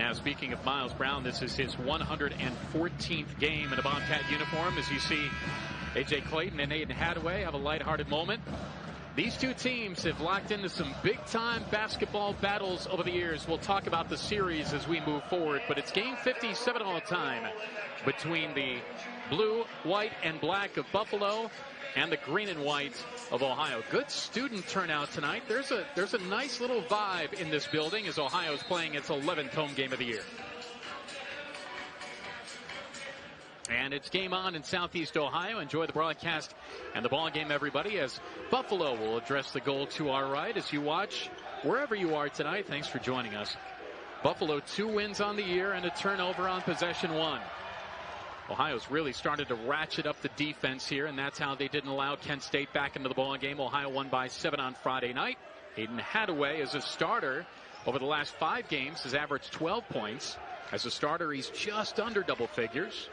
Now, speaking of Miles Brown, this is his 114th game in a Bobcat uniform. As you see, A.J. Clayton and Aiden Hadaway have a lighthearted moment. These two teams have locked into some big-time basketball battles over the years. We'll talk about the series as we move forward, but it's game 57 all time between the blue, white, and black of Buffalo and the green and white of Ohio. Good student turnout tonight. There's a nice little vibe in this building as Ohio's playing its 11th home game of the year. And it's game on in Southeast Ohio. Enjoy the broadcast and the ball game, everybody, as Buffalo will address the goal to our right as you watch wherever you are tonight. Thanks for joining us. Buffalo 2 wins on the year and a turnover on possession 1. Ohio's really started to ratchet up the defense here, and that's how they didn't allow Kent State back into the ball game. Ohio won by 7 on Friday night. Aiden Hadaway, as a starter over the last 5 games, has averaged 12 points. As a starter, he's just under double figures.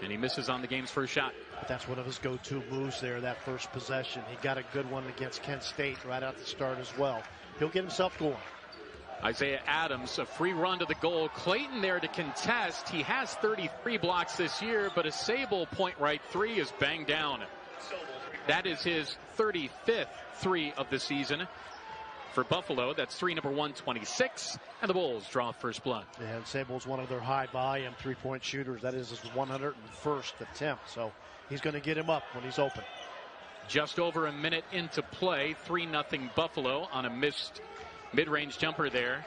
And he misses on the game's first shot. That's one of his go-to moves there, that first possession. He got a good one against Kent State right out the start as well. He'll get himself going. Isaiah Adams, a free run to the goal. Clayton there to contest. He has 33 blocks this year, but a Sable point right 3 is banged down. That is his 35th 3 of the season. For Buffalo, that's 3 number 126, and the Bulls draw first blood. Yeah, and Sable's one of their high-volume three-point shooters. That is his 101st attempt, so he's going to get him up when he's open. Just over a minute into play, 3-0 Buffalo on a missed mid-range jumper there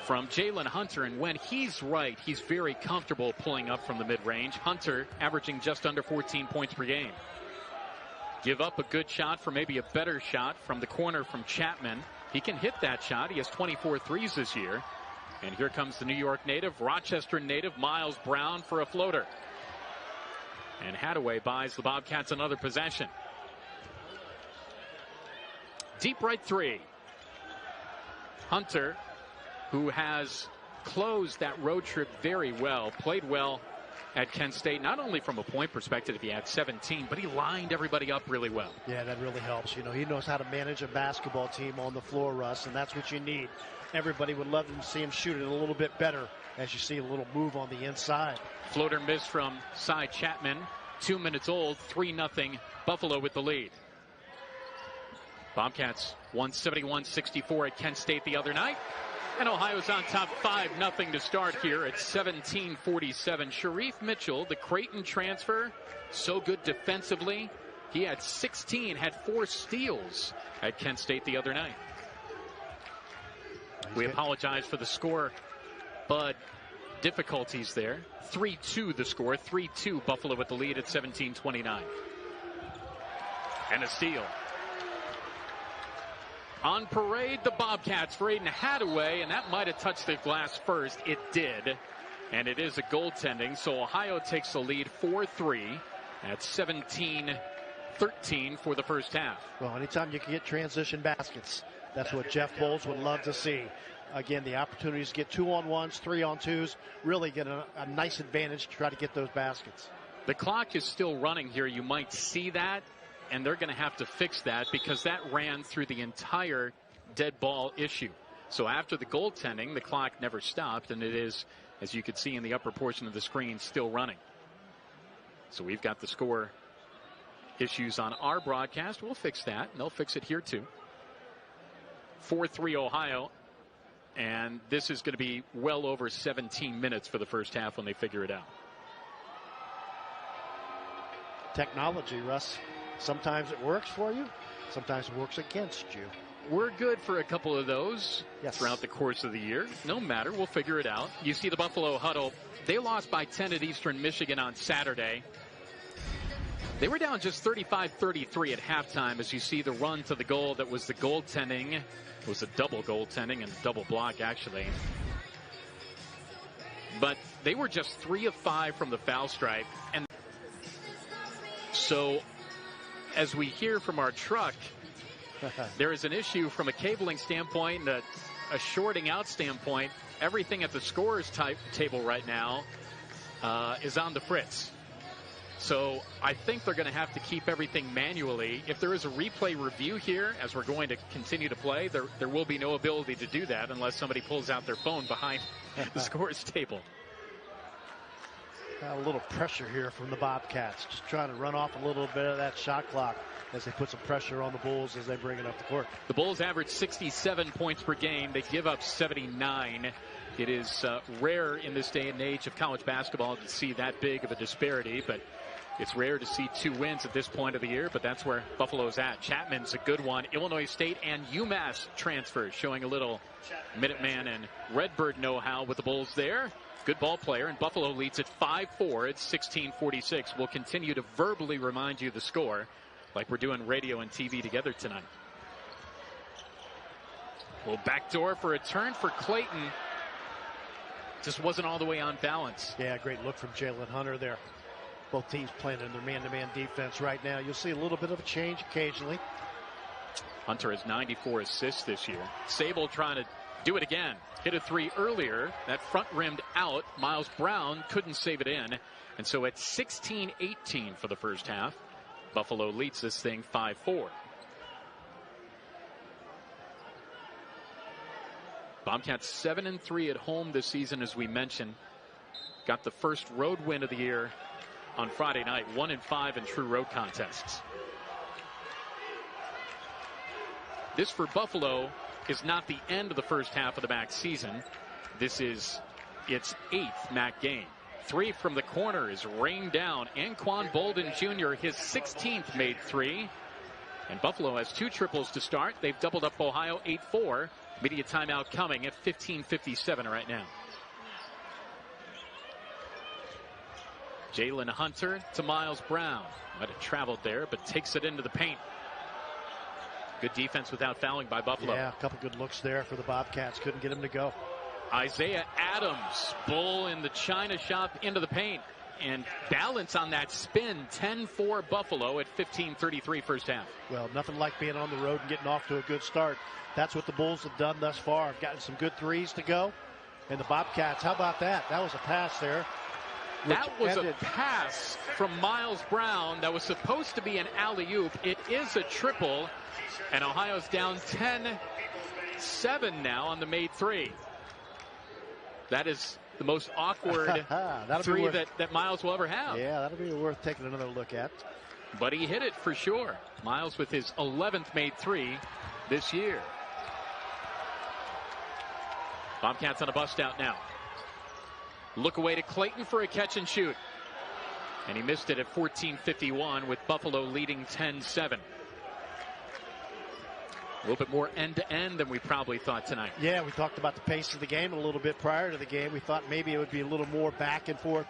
from Jalen Hunter, and when he's right, he's very comfortable pulling up from the mid-range. Hunter averaging just under 14 points per game. Give up a good shot for maybe a better shot from the corner from Chapman. He can hit that shot. He has 24 threes this year. And here comes the New York native, Rochester native, Miles Brown for a floater. And Hadaway buys the Bobcats another possession. Deep right 3. Hunter, who has closed that road trip very well, played well at Kent State, not only from a point perspective, he had 17, but he lined everybody up really well. Yeah, that really helps. You know, he knows how to manage a basketball team on the floor, Russ, and that's what you need. Everybody would love to see him shoot it a little bit better as you see a little move on the inside. Floater missed from Cy Chapman. 2 minutes old, 3-0 Buffalo with the lead. Bobcats won 71-64 at Kent State the other night. And Ohio's on top 5-0 to start here at 17:47. Sharif Mitchell, the Creighton transfer, so good defensively. He had 16, had 4 steals at Kent State the other night. We apologize for the score, but difficulties there. 3-2 the score, 3-2 Buffalo with the lead at 17:29. And a steal. On parade, the Bobcats for Aiden Hadaway, and that might have touched the glass first. It did, and it is a goaltending, so Ohio takes the lead 4-3 at 17-13 for the first half. Well, anytime you can get transition baskets, that's what Jeff Bowles would love to see. Again, the opportunities to get 2-on-1s, 3-on-2s, really get a nice advantage to try to get those baskets. The clock is still running here. You might see that. And they're going to have to fix that because that ran through the entire dead ball issue. So after the goaltending, the clock never stopped, and it is, as you can see in the upper portion of the screen, still running. So we've got the score issues on our broadcast. We'll fix that, and they'll fix it here too. 4-3 Ohio, and this is going to be well over 17 minutes for the first half when they figure it out. Technology, Russ. Sometimes it works for you. Sometimes it works against you. We're good for a couple of those yes. throughout the course of the year. No matter. We'll figure it out. You see the Buffalo huddle. They lost by 10 at Eastern Michigan on Saturday. They were down just 35-33 at halftime as you see the run to the goal that was the goaltending. It was a double goaltending and a double block, actually. But they were just 3 of 5 from the foul stripe. And so, as we hear from our truck, there is an issue from a cabling standpoint and a shorting out standpoint. Everything at the scorer's table right now is on the fritz. So I think they're going to have to keep everything manually. If there is a replay review here, as we're going to continue to play, there will be no ability to do that unless somebody pulls out their phone behind the scores table. A little pressure here from the Bobcats, just trying to run off a little bit of that shot clock as they put some pressure on the Bulls as they bring it up the court. The Bulls average 67 points per game. They give up 79. It is rare in this day and age of college basketball to see that big of a disparity, but it's rare to see 2 wins at this point of the year, but that's where Buffalo's at. Chapman's a good one. Illinois State and UMass transfers, showing a little Minuteman and Redbird know-how with the Bulls there. Good ball player, and Buffalo leads at 5-4. It's 16-46. We'll continue to verbally remind you the score like we're doing radio and TV together tonight. Well, backdoor for a turn for Clayton. Just wasn't all the way on balance. Yeah, great look from Jalen Hunter there. Both teams playing in their man-to-man defense right now. You'll see a little bit of a change occasionally. Hunter has 94 assists this year. Sable trying to do it again. Hit a 3 earlier. That front rimmed out. Miles Brown couldn't save it in. And so at 16-18 for the first half, Buffalo leads this thing 5-4. Bobcats 7-3 at home this season, as we mentioned. Got the first road win of the year on Friday night. 1-5 in true road contests. This for Buffalo is not the end of the first half of the MAC season. This is its 8th MAC game. 3 from the corner is rained down. Anquan Bolden Jr., his 16th made 3. And Buffalo has 2 triples to start. They've doubled up Ohio 8-4. Media timeout coming at 15:57 right now. Jalen Hunter to Miles Brown. Might have traveled there, but takes it into the paint. Good defense without fouling by Buffalo. Yeah, a couple good looks there for the Bobcats. Couldn't get him to go. Isaiah Adams, bull in the China shop into the paint. And balance on that spin. 10-4 Buffalo at 15:33 first half. Well, nothing like being on the road and getting off to a good start. That's what the Bulls have done thus far. Have gotten some good threes to go. And the Bobcats, how about that? That was a pass there. That was a pass from Miles Brown that was supposed to be an alley-oop. It is a triple. And Ohio's down 10-7 now on the made 3. That is the most awkward three that Miles will ever have. Yeah, that'll be worth taking another look at. But he hit it for sure. Miles with his 11th made 3 this year. Bobcats on a bust out now. Look away to Clayton for a catch and shoot. And he missed it at 14:51 with Buffalo leading 10-7. A little bit more end-to-end than we probably thought tonight. Yeah, we talked about the pace of the game a little bit prior to the game. We thought maybe it would be a little more back and forth,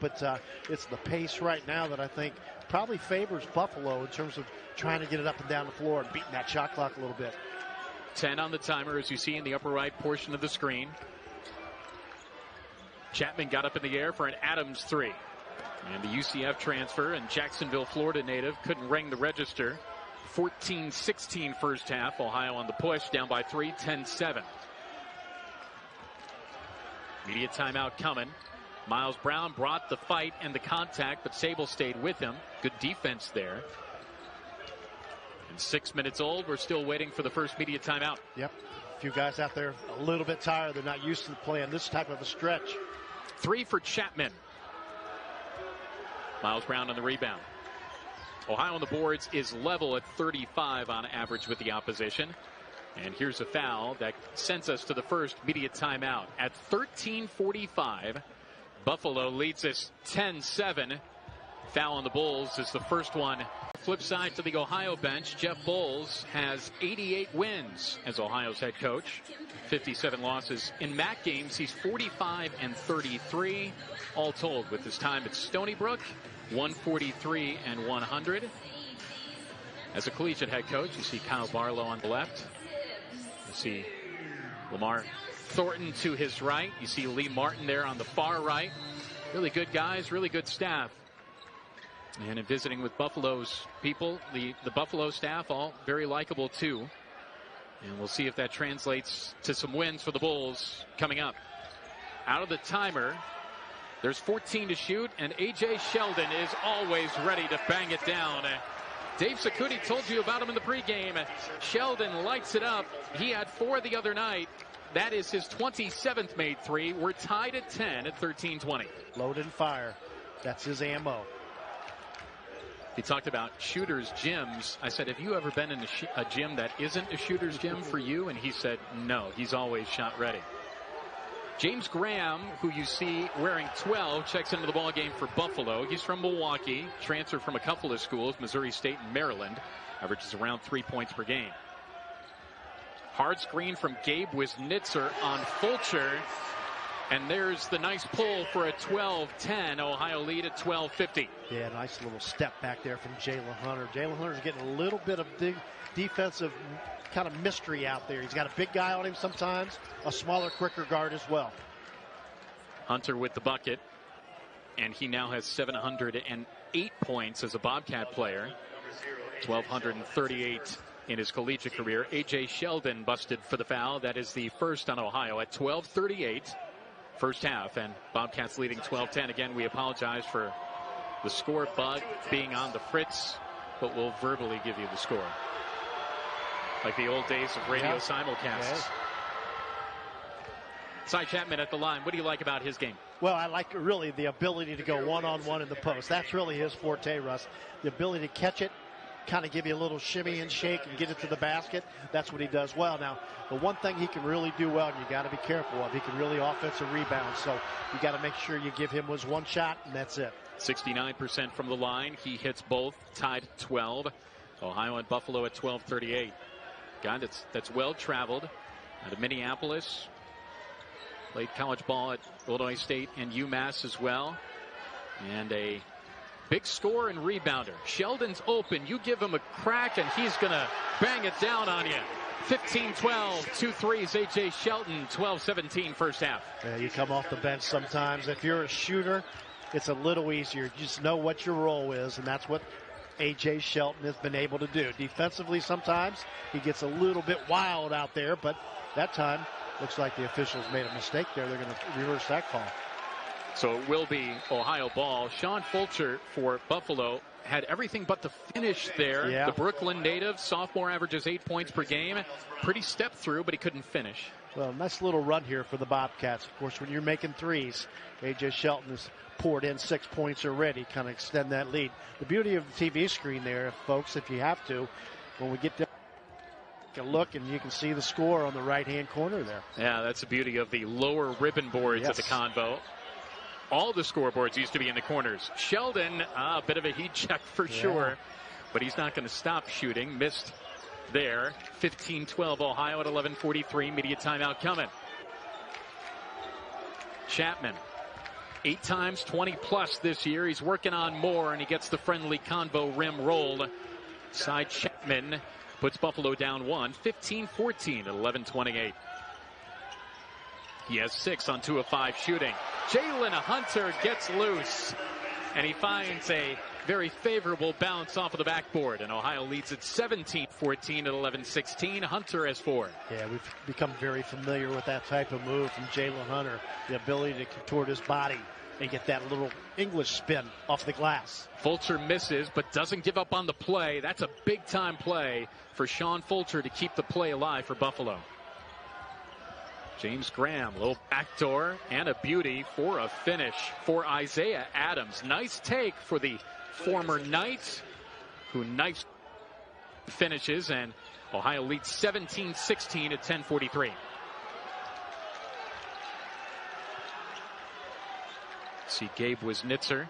but it's the pace right now that I think probably favors Buffalo in terms of trying to get it up and down the floor and beating that shot clock a little bit. 10 on the timer, as you see in the upper right portion of the screen. Chapman got up in the air for an Adams 3. And the UCF transfer and Jacksonville, Florida native couldn't ring the register. 14-16 first half. Ohio on the push, down by 3, 10-7. Media timeout coming. Miles Brown brought the fight and the contact, but Sable stayed with him. Good defense there. And 6 minutes old. We're still waiting for the first media timeout. Yep. A few guys out there a little bit tired. They're not used to playing this type of a stretch. 3 for Chapman. Miles Brown on the rebound. Ohio on the boards is level at 35 on average with the opposition. And here's a foul that sends us to the first media timeout. At 13:45, Buffalo leads us 10-7. Foul on the Bulls is the first one. Flip side to the Ohio bench, Jeff Bowles has 88 wins as Ohio's head coach. 57 losses. In MAC games, he's 45-33. All told with his time at Stony Brook. 143 and 100. As a collegiate head coach, you see Kyle Barlow on the left. You see Lamar Thornton to his right. You see Lee Martin there on the far right. Really good guys, really good staff. And in visiting with Buffalo's people, the Buffalo staff, all very likable too. And we'll see if that translates to some wins for the Bulls coming up. Out of the timer, There's 14 to shoot, and A.J. Sheldon is always ready to bang it down. Dave Sakuti told you about him in the pregame. Sheldon lights it up. He had 4 the other night. That is his 27th made 3. We're tied at 10 at 13-20. Load and fire. That's his ammo. He talked about shooters' gyms. I said, have you ever been in a gym that isn't a shooter's gym for you? And he said, no, he's always shot ready. James Graham, who you see wearing 12, checks into the ball game for Buffalo. He's from Milwaukee, transferred from a couple of schools, Missouri State and Maryland. Averages around 3 points per game. Hard screen from Gabe Wisnitzer on Fulcher. And there's the nice pull for a 12-10 Ohio lead at 12:50. Yeah, nice little step back there from Jalen Hunter. Jalen Hunter's getting a little bit of defensive kind of mystery out there. He's got a big guy on him sometimes, a smaller, quicker guard as well. Hunter with the bucket, and he now has 708 points as a Bobcat player, 1,238 in his collegiate career. A.J. Sheldon busted for the foul. That is the first on Ohio at 12:38. First half, and Bobcats leading 12-10. Again, we apologize for the score bug being on the fritz, but we'll verbally give you the score. Like the old days of radio simulcasts. Yeah. Cy Chapman at the line. What do you like about his game? Well, I like really the ability to go one-on-one in the post. That's really his forte, Russ. The ability to catch it, kind of give you a little shimmy and shake and get it to the basket. That's what he does well. Now, the one thing he can really do well, and you got to be careful of, he can really offensive rebound. So you got to make sure you give him his one shot, and that's it. 69% from the line. He hits both, tied 12. Ohio and Buffalo at 12:38. Guy that's well traveled out of Minneapolis. Played college ball at Illinois State and UMass as well. And a big scorer and rebounder. Sheldon's open. You give him a crack, and he's going to bang it down on you. 15-12, 2 threes. A.J. Sheldon, 12-17 first half. Yeah, you come off the bench sometimes. If you're a shooter, it's a little easier. You just know what your role is, and that's what A.J. Sheldon has been able to do. Defensively, sometimes he gets a little bit wild out there, but that time looks like the officials made a mistake there. They're going to reverse that call. So it will be Ohio ball. Sean Fulcher for Buffalo had everything but the finish there. Yeah. The Brooklyn native, sophomore, averages 8 points per game. Pretty step through, but he couldn't finish. Well, nice little run here for the Bobcats. Of course, when you're making threes, A.J. Sheldon has poured in 6 points already, kind of extend that lead. The beauty of the TV screen there, folks, if you have to, when we get there, take a look and you can see the score on the right-hand corner there. Yeah, that's the beauty of the lower ribbon boards at the Convo. All the scoreboards used to be in the corners. Sheldon, a bit of a heat check for sure, but he's not going to stop shooting. Missed there. 15-12 Ohio at 11:43. Media timeout coming. Chapman, 8 times 20+ this year. He's working on more, and he gets the friendly Convo rim rolled. Side Chapman puts Buffalo down 1, 15-14 at 11:28. He has 6 on 2 of 5 shooting. Jalen Hunter gets loose, and he finds a very favorable bounce off of the backboard, and Ohio leads at 17-14 at 11:16. Hunter has 4. Yeah, we've become very familiar with that type of move from Jalen Hunter, the ability to contort his body and get that little English spin off the glass. Fulcher misses, but doesn't give up on the play. That's a big-time play for Sean Fulcher to keep the play alive for Buffalo. James Graham, little backdoor and a beauty for a finish for Isaiah Adams. Nice take for the former Knight, who nice finishes, and Ohio leads 17-16 at 10:43. See Gabe Wisnitzer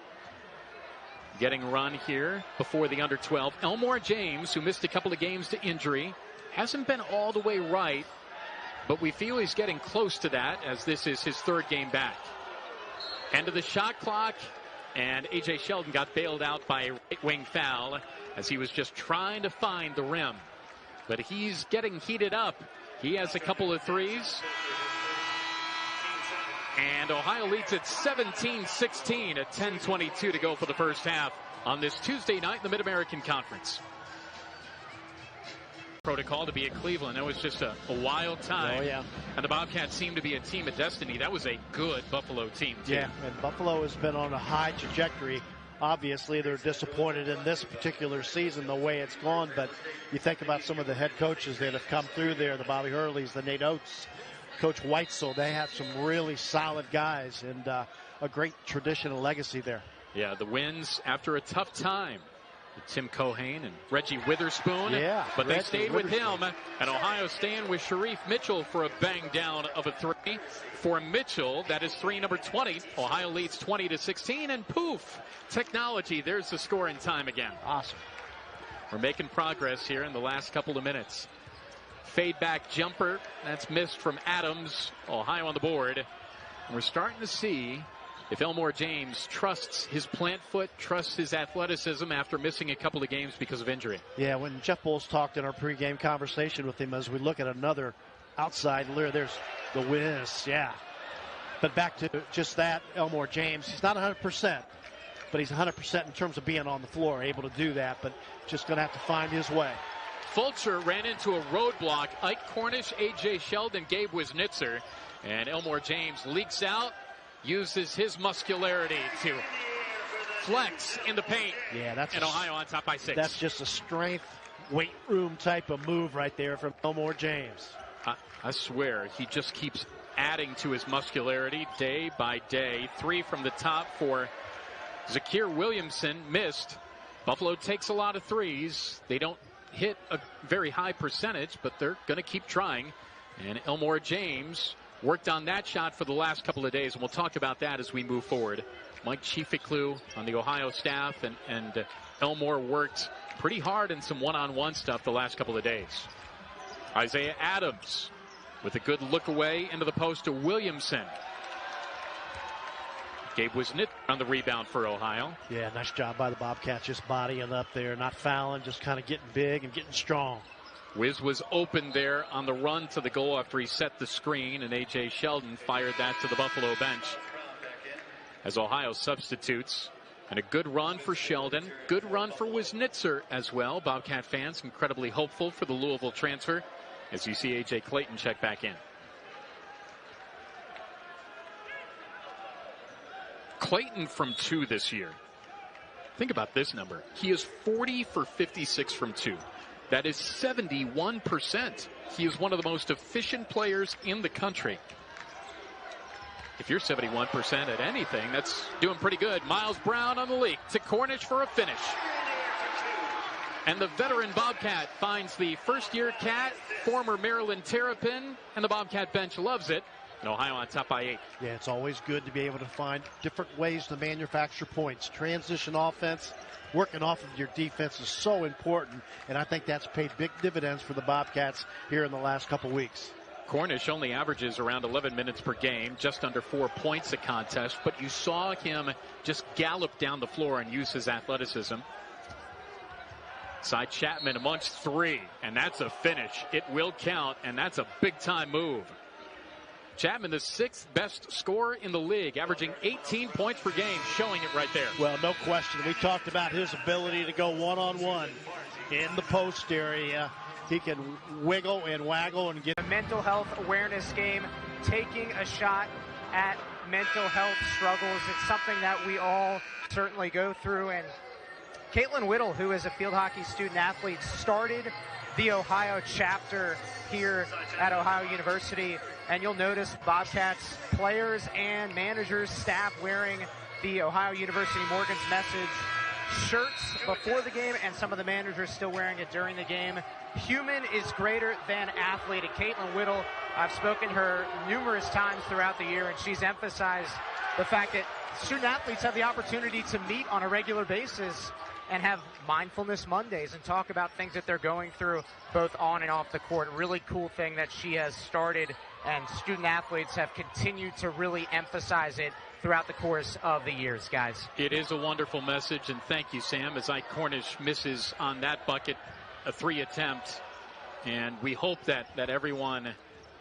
getting run here before the under 12. Elmore James, who missed a couple of games to injury, hasn't been all the way right, but we feel he's getting close to that as this is his 3rd game back. End of the shot clock, and A.J. Sheldon got bailed out by a right wing foul as he was just trying to find the rim. But he's getting heated up. He has a couple of threes. And Ohio leads at 17-16 at 10:22 to go for the first half on this Tuesday night in the Mid-American Conference. protocol to be at Cleveland. That was just a wild time. Oh, yeah. And the Bobcats seem to be a team of destiny. That was a good Buffalo team, too. Yeah, and Buffalo has been on a high trajectory. Obviously, they're disappointed in this particular season, the way it's gone. But you think about some of the head coaches that have come through there, the Bobby Hurleys, the Nate Oates, Coach Weitzel. They have some really solid guys and a great tradition and legacy there. Yeah, the wins after a tough time. Tim Cohane and Reggie Witherspoon. Yeah, but they stayed with him. And Ohio staying with Sharif Mitchell for a bang down of a three. For Mitchell, that is three number 20. Ohio leads 20-16, and poof, technology. There's the score in time again. Awesome. We're making progress here in the last couple of minutes. Fade back jumper. That's missed from Adams. Ohio on the board. And we're starting to see if Elmore James trusts his plant foot, trusts his athleticism after missing a couple of games because of injury. Yeah, when Jeff Bowles talked in our pregame conversation with him, as we look at another outside lure, there's the whiz, yeah. But back to just that, Elmore James, he's not 100%, but he's 100% in terms of being on the floor, able to do that, but just going to have to find his way. Fulcher ran into a roadblock. Ike Cornish, A.J. Sheldon, Gabe Wisnitzer, and Elmore James leaks out. Uses his muscularity to flex in the paint. Yeah, that's and Ohio on top by 6. That's just a strength weight room type of move right there from Elmore James. I swear he just keeps adding to his muscularity day by day. 3 from the top for Zakir Williamson, missed. Buffalo takes a lot of threes. They don't hit a very high percentage, but they're going to keep trying. And Elmore James worked on that shot for the last couple of days, and we'll talk about that as we move forward. Mike Chiefeklu on the Ohio staff, and Elmore worked pretty hard in some one-on-one stuff the last couple of days. Isaiah Adams with a good look away into the post to Williamson. Gabe Wisnitzer on the rebound for Ohio. Yeah, nice job by the Bobcats, just bodying up there, not fouling, just kind of getting big and getting strong. Wiz was open there on the run to the goal after he set the screen, and A.J. Sheldon fired that to the Buffalo bench. As Ohio substitutes, and a good run for Sheldon, good run for Wisnitzer as well. Bobcat fans incredibly hopeful for the Louisville transfer as you see A.J. Clayton check back in. Clayton from 2 this year. Think about this number. He is 40 for 56 from 2. That is 71%. He is one of the most efficient players in the country. If you're 71% at anything, that's doing pretty good. Miles Brown on the leak to Cornish for a finish. And the veteran Bobcat finds the first-year Cat, former Maryland Terrapin, and the Bobcat bench loves it. And Ohio on top by 8. Yeah, it's always good to be able to find different ways to manufacture points. Transition offense, working off of your defense is so important, and I think that's paid big dividends for the Bobcats here in the last couple weeks. Cornish only averages around 11 minutes per game, just under 4 points a contest, but you saw him just gallop down the floor and use his athleticism. Side Chapman amongst 3, and that's a finish. It will count, and that's a big-time move. Chapman, the 6th best scorer in the league, averaging 18 points per game, showing it right there. Well, no question. We talked about his ability to go one-on-one in the post area. He can wiggle and waggle and get a mental health awareness game, taking a shot at mental health struggles. It's something that we all certainly go through. And Caitlin Whittle, who is a field hockey student athlete, started the Ohio chapter here at Ohio University. And you'll notice Bobcats players and managers, staff wearing the Ohio University Morgan's Message shirts before the game, and some of the managers still wearing it during the game. Human is greater than athlete. And Caitlin Whittle, I've spoken to her numerous times throughout the year, and she's emphasized the fact that student athletes have the opportunity to meet on a regular basis and have mindfulness Mondays and talk about things that they're going through both on and off the court. Really cool thing that she has started, and student athletes have continued to really emphasize it throughout the course of the years, guys. It is a wonderful message, and thank you, Sam, as Ike Cornish misses on that bucket, a 3 attempt. And we hope that everyone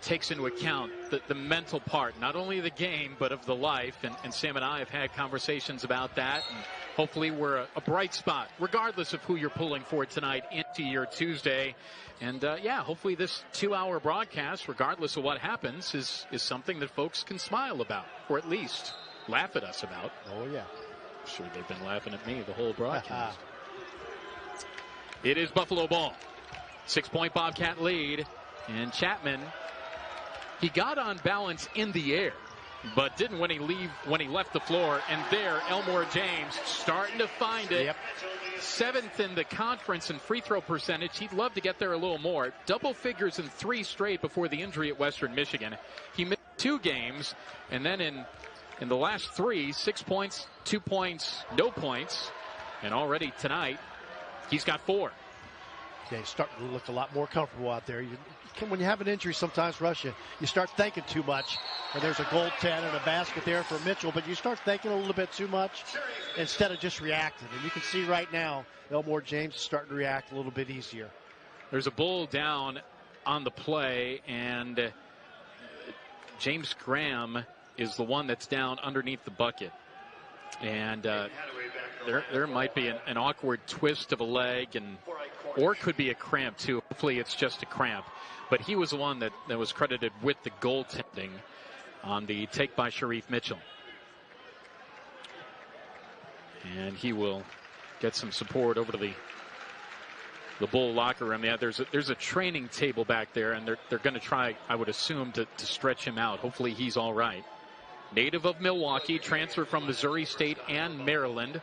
takes into account the mental part, not only the game, but of the life. And Sam and I have had conversations about that. And hopefully we're a bright spot, regardless of who you're pulling for tonight into your Tuesday. And, yeah, hopefully this 2-hour broadcast, regardless of what happens, is something that folks can smile about, or at least laugh at us about. Oh, yeah. I'm sure they've been laughing at me the whole broadcast. It is Buffalo ball. 6-point Bobcat lead. And Chapman, he got on balance in the air, but didn't when he left the floor. And there, Elmore James starting to find it. Yep. 7th in the conference in free throw percentage. He'd love to get there a little more. Double figures in 3 straight before the injury at Western Michigan. He missed 2 games, and then in the last 3, 6 points, 2 points, no points. And already tonight, he's got 4. Yeah, he's starting to look a lot more comfortable out there. When you have an injury, sometimes, Rush, you start thinking too much. And there's a goaltend and a basket there for Mitchell, but you start thinking a little bit too much instead of just reacting. And you can see right now, Elmore James is starting to react a little bit easier. There's a bull down on the play, and James Graham is the one that's down underneath the bucket. And there might be an awkward twist of a leg, or could be a cramp too. Hopefully it's just a cramp. But he was the one that was credited with the goaltending on the take by Sharif Mitchell. And he will get some support over to the Bull locker room. Yeah, there's a training table back there, and they're going to try, I would assume, to stretch him out. Hopefully he's all right. Native of Milwaukee, transfer from Missouri State and Maryland.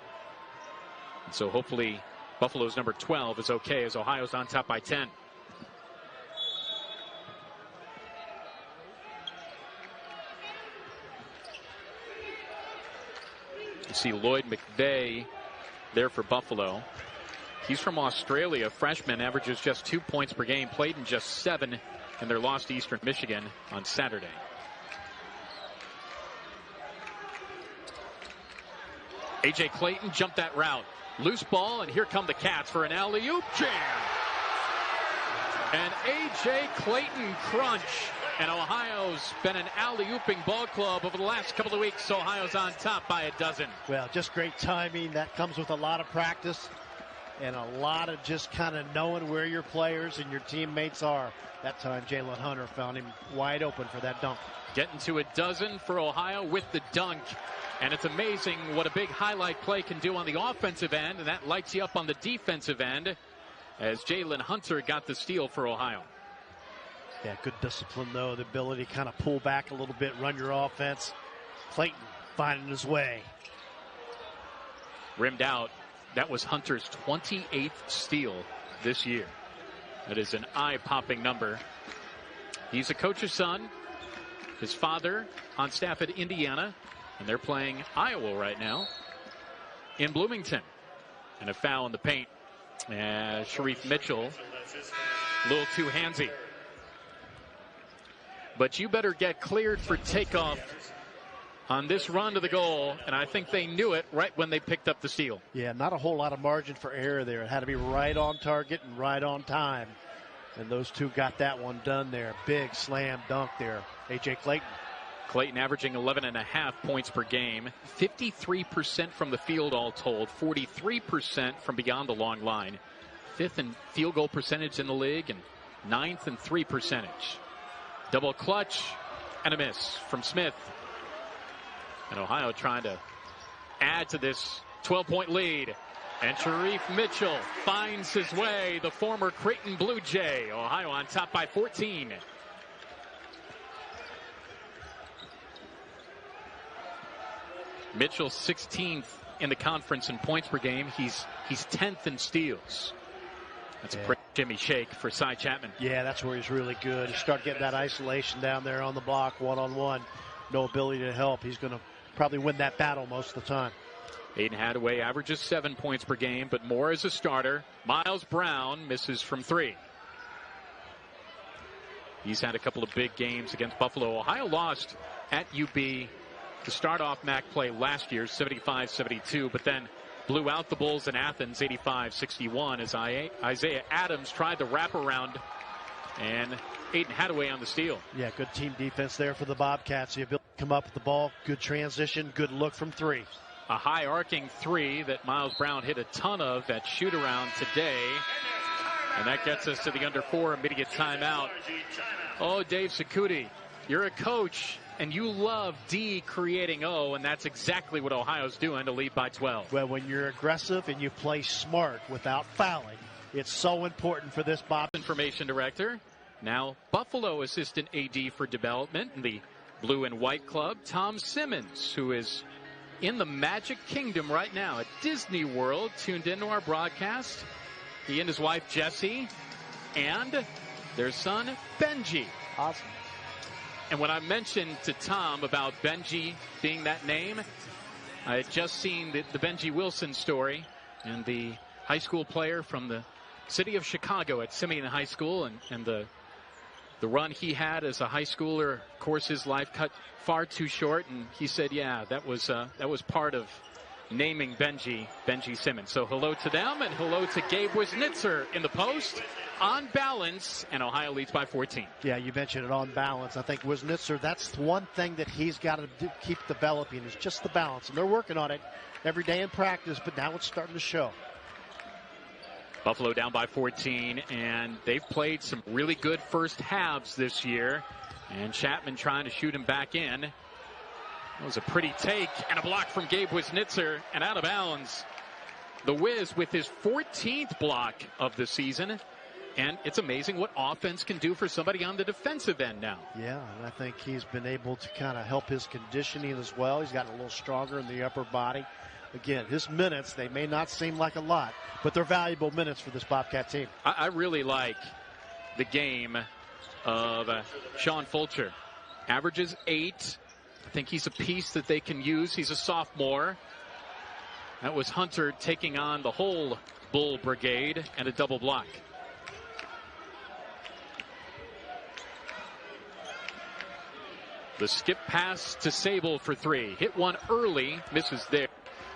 And so hopefully Buffalo's number 12 is okay as Ohio's on top by 10. You see Lloyd McVeigh there for Buffalo. He's from Australia, freshman, averages just 2 points per game, played in just 7 in their loss to Eastern Michigan on Saturday. A.J. Clayton jumped that route. Loose ball, and here come the Cats for an alley-oop jam. And A.J. Clayton crunch. And Ohio's been an alley-ooping ball club over the last couple of weeks. Ohio's on top by a dozen. Well, just great timing. That comes with a lot of practice and a lot of just kind of knowing where your players and your teammates are. That time, Jalen Hunter found him wide open for that dunk. Getting to a dozen for Ohio with the dunk. And it's amazing what a big highlight play can do on the offensive end, and that lights you up on the defensive end as Jalen Hunter got the steal for Ohio. Yeah, good discipline, though. The ability to kind of pull back a little bit, run your offense. Clayton finding his way. Rimmed out. That was Hunter's 28th steal this year. That is an eye-popping number. He's a coach's son. His father on staff at Indiana. And they're playing Iowa right now in Bloomington. And a foul in the paint. Sharif Mitchell, a little too handsy. But you better get cleared for takeoff on this run to the goal. And I think they knew it right when they picked up the steal. Yeah, not a whole lot of margin for error there. It had to be right on target and right on time. And those two got that one done there. Big slam dunk there. A.J. Clayton. Clayton averaging 11.5 points per game, 53% from the field all told, 43% from beyond the long line, 5th in field goal percentage in the league, and 9th in 3 percentage. Double clutch and a miss from Smith. And Ohio trying to add to this 12-point lead. And Sharif Mitchell finds his way, the former Creighton Blue Jay. Ohio on top by 14. Mitchell 16th in the conference in points per game. He's 10th in steals. That's a great Jimmy shake for Cy Chapman. Yeah, that's where he's really good. He started getting that isolation down there on the block, one-on-one. No ability to help. He's going to probably win that battle most of the time. Aiden Hadaway averages 7 points per game, but more as a starter. Miles Brown misses from 3. He's had a couple of big games against Buffalo. Ohio lost at UB to start off MAC play last year, 75-72, but then blew out the Bulls in Athens, 85-61, as Isaiah Adams tried the wraparound and Aiden Hadaway on the steal. Yeah, good team defense there for the Bobcats. The ability to come up with the ball, good transition, good look from three. A high arcing three that Miles Brown hit a ton of at shoot around today. And that gets us to the under 4 immediate timeout. Oh, Dave Sakuti, you're a coach and you love D creating O, and that's exactly what Ohio's doing to lead by 12. Well, when you're aggressive and you play smart without fouling, it's so important for this Bob. Information director, now Buffalo assistant AD for development in the blue and white club, Tom Simmons, who is in the Magic Kingdom right now at Disney World, tuned into our broadcast. He and his wife Jessie and their son Benji. Awesome. And when I mentioned to Tom about Benji being that name, I had just seen the Benji Wilson story, and the high school player from the city of Chicago at Simeon High School, and the run he had as a high schooler. Of course, his life cut far too short, and he said, yeah, that was part of naming Benji Simmons. So hello to them, and hello to Gabe Wisnitzer in the post. On balance, and Ohio leads by 14. Yeah, you mentioned it, on balance. I think Wisnitzer, that's one thing that he's got to keep developing, is just the balance. And they're working on it every day in practice, but now it's starting to show. Buffalo down by 14, and they've played some really good first halves this year. And Chapman trying to shoot him back in. That was a pretty take, and a block from Gabe Wisnitzer, and out of bounds. The Wiz with his 14th block of the season. And it's amazing what offense can do for somebody on the defensive end now. Yeah, and I think he's been able to kind of help his conditioning as well. He's gotten a little stronger in the upper body. Again, his minutes, they may not seem like a lot, but they're valuable minutes for this Bobcat team. I really like the game of Sean Fulcher. Averages 8. I think he's a piece that they can use. He's a sophomore. That was Hunter taking on the whole Bull Brigade, and a double block. The skip pass to Sable for 3. Hit one early, misses there.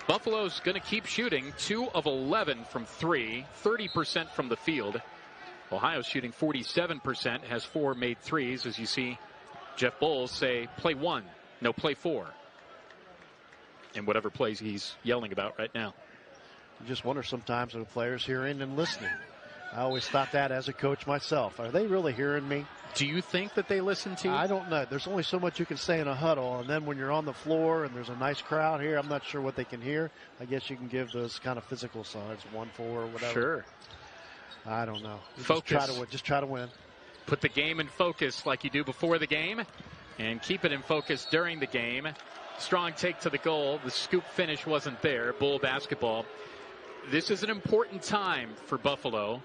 Buffalo's going to keep shooting. 2 of 11 from 3, 30% from the field. Ohio's shooting 47%, has 4 made threes. As you see, Jeff Bowles say, play 1, no, play 4. And whatever plays he's yelling about right now. You just wonder sometimes when the players hearing and listening. I always thought that as a coach myself. Are they really hearing me? Do you think that they listen to you? I don't know. There's only so much you can say in a huddle, and then when you're on the floor and there's a nice crowd here, I'm not sure what they can hear. I guess you can give those kind of physical signs, 1-4 or whatever. Sure. I don't know. Focus. Just try to win. Put the game in focus like you do before the game, and keep it in focus during the game. Strong take to the goal. The scoop finish wasn't there. Bull basketball. This is an important time for Buffalo.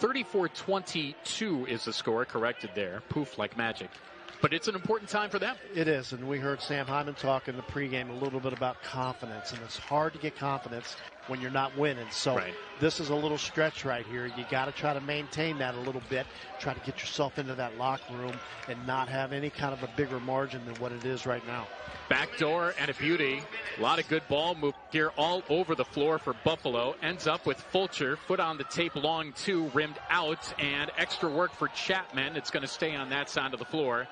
34-22 is the score, corrected there. Poof, like magic. But it's an important time for them. It is, and we heard Sam Hyman talk in the pregame a little bit about confidence, and it's hard to get confidence when you're not winning. So This is a little stretch right here. You got to try to maintain that a little bit, try to get yourself into that locker room and not have any kind of a bigger margin than what it is right now. Backdoor and a beauty. A lot of good ball move here all over the floor for Buffalo. Ends up with Fulcher. Foot on the tape, long 2, rimmed out, and extra work for Chapman. It's going to stay on that side of the floor,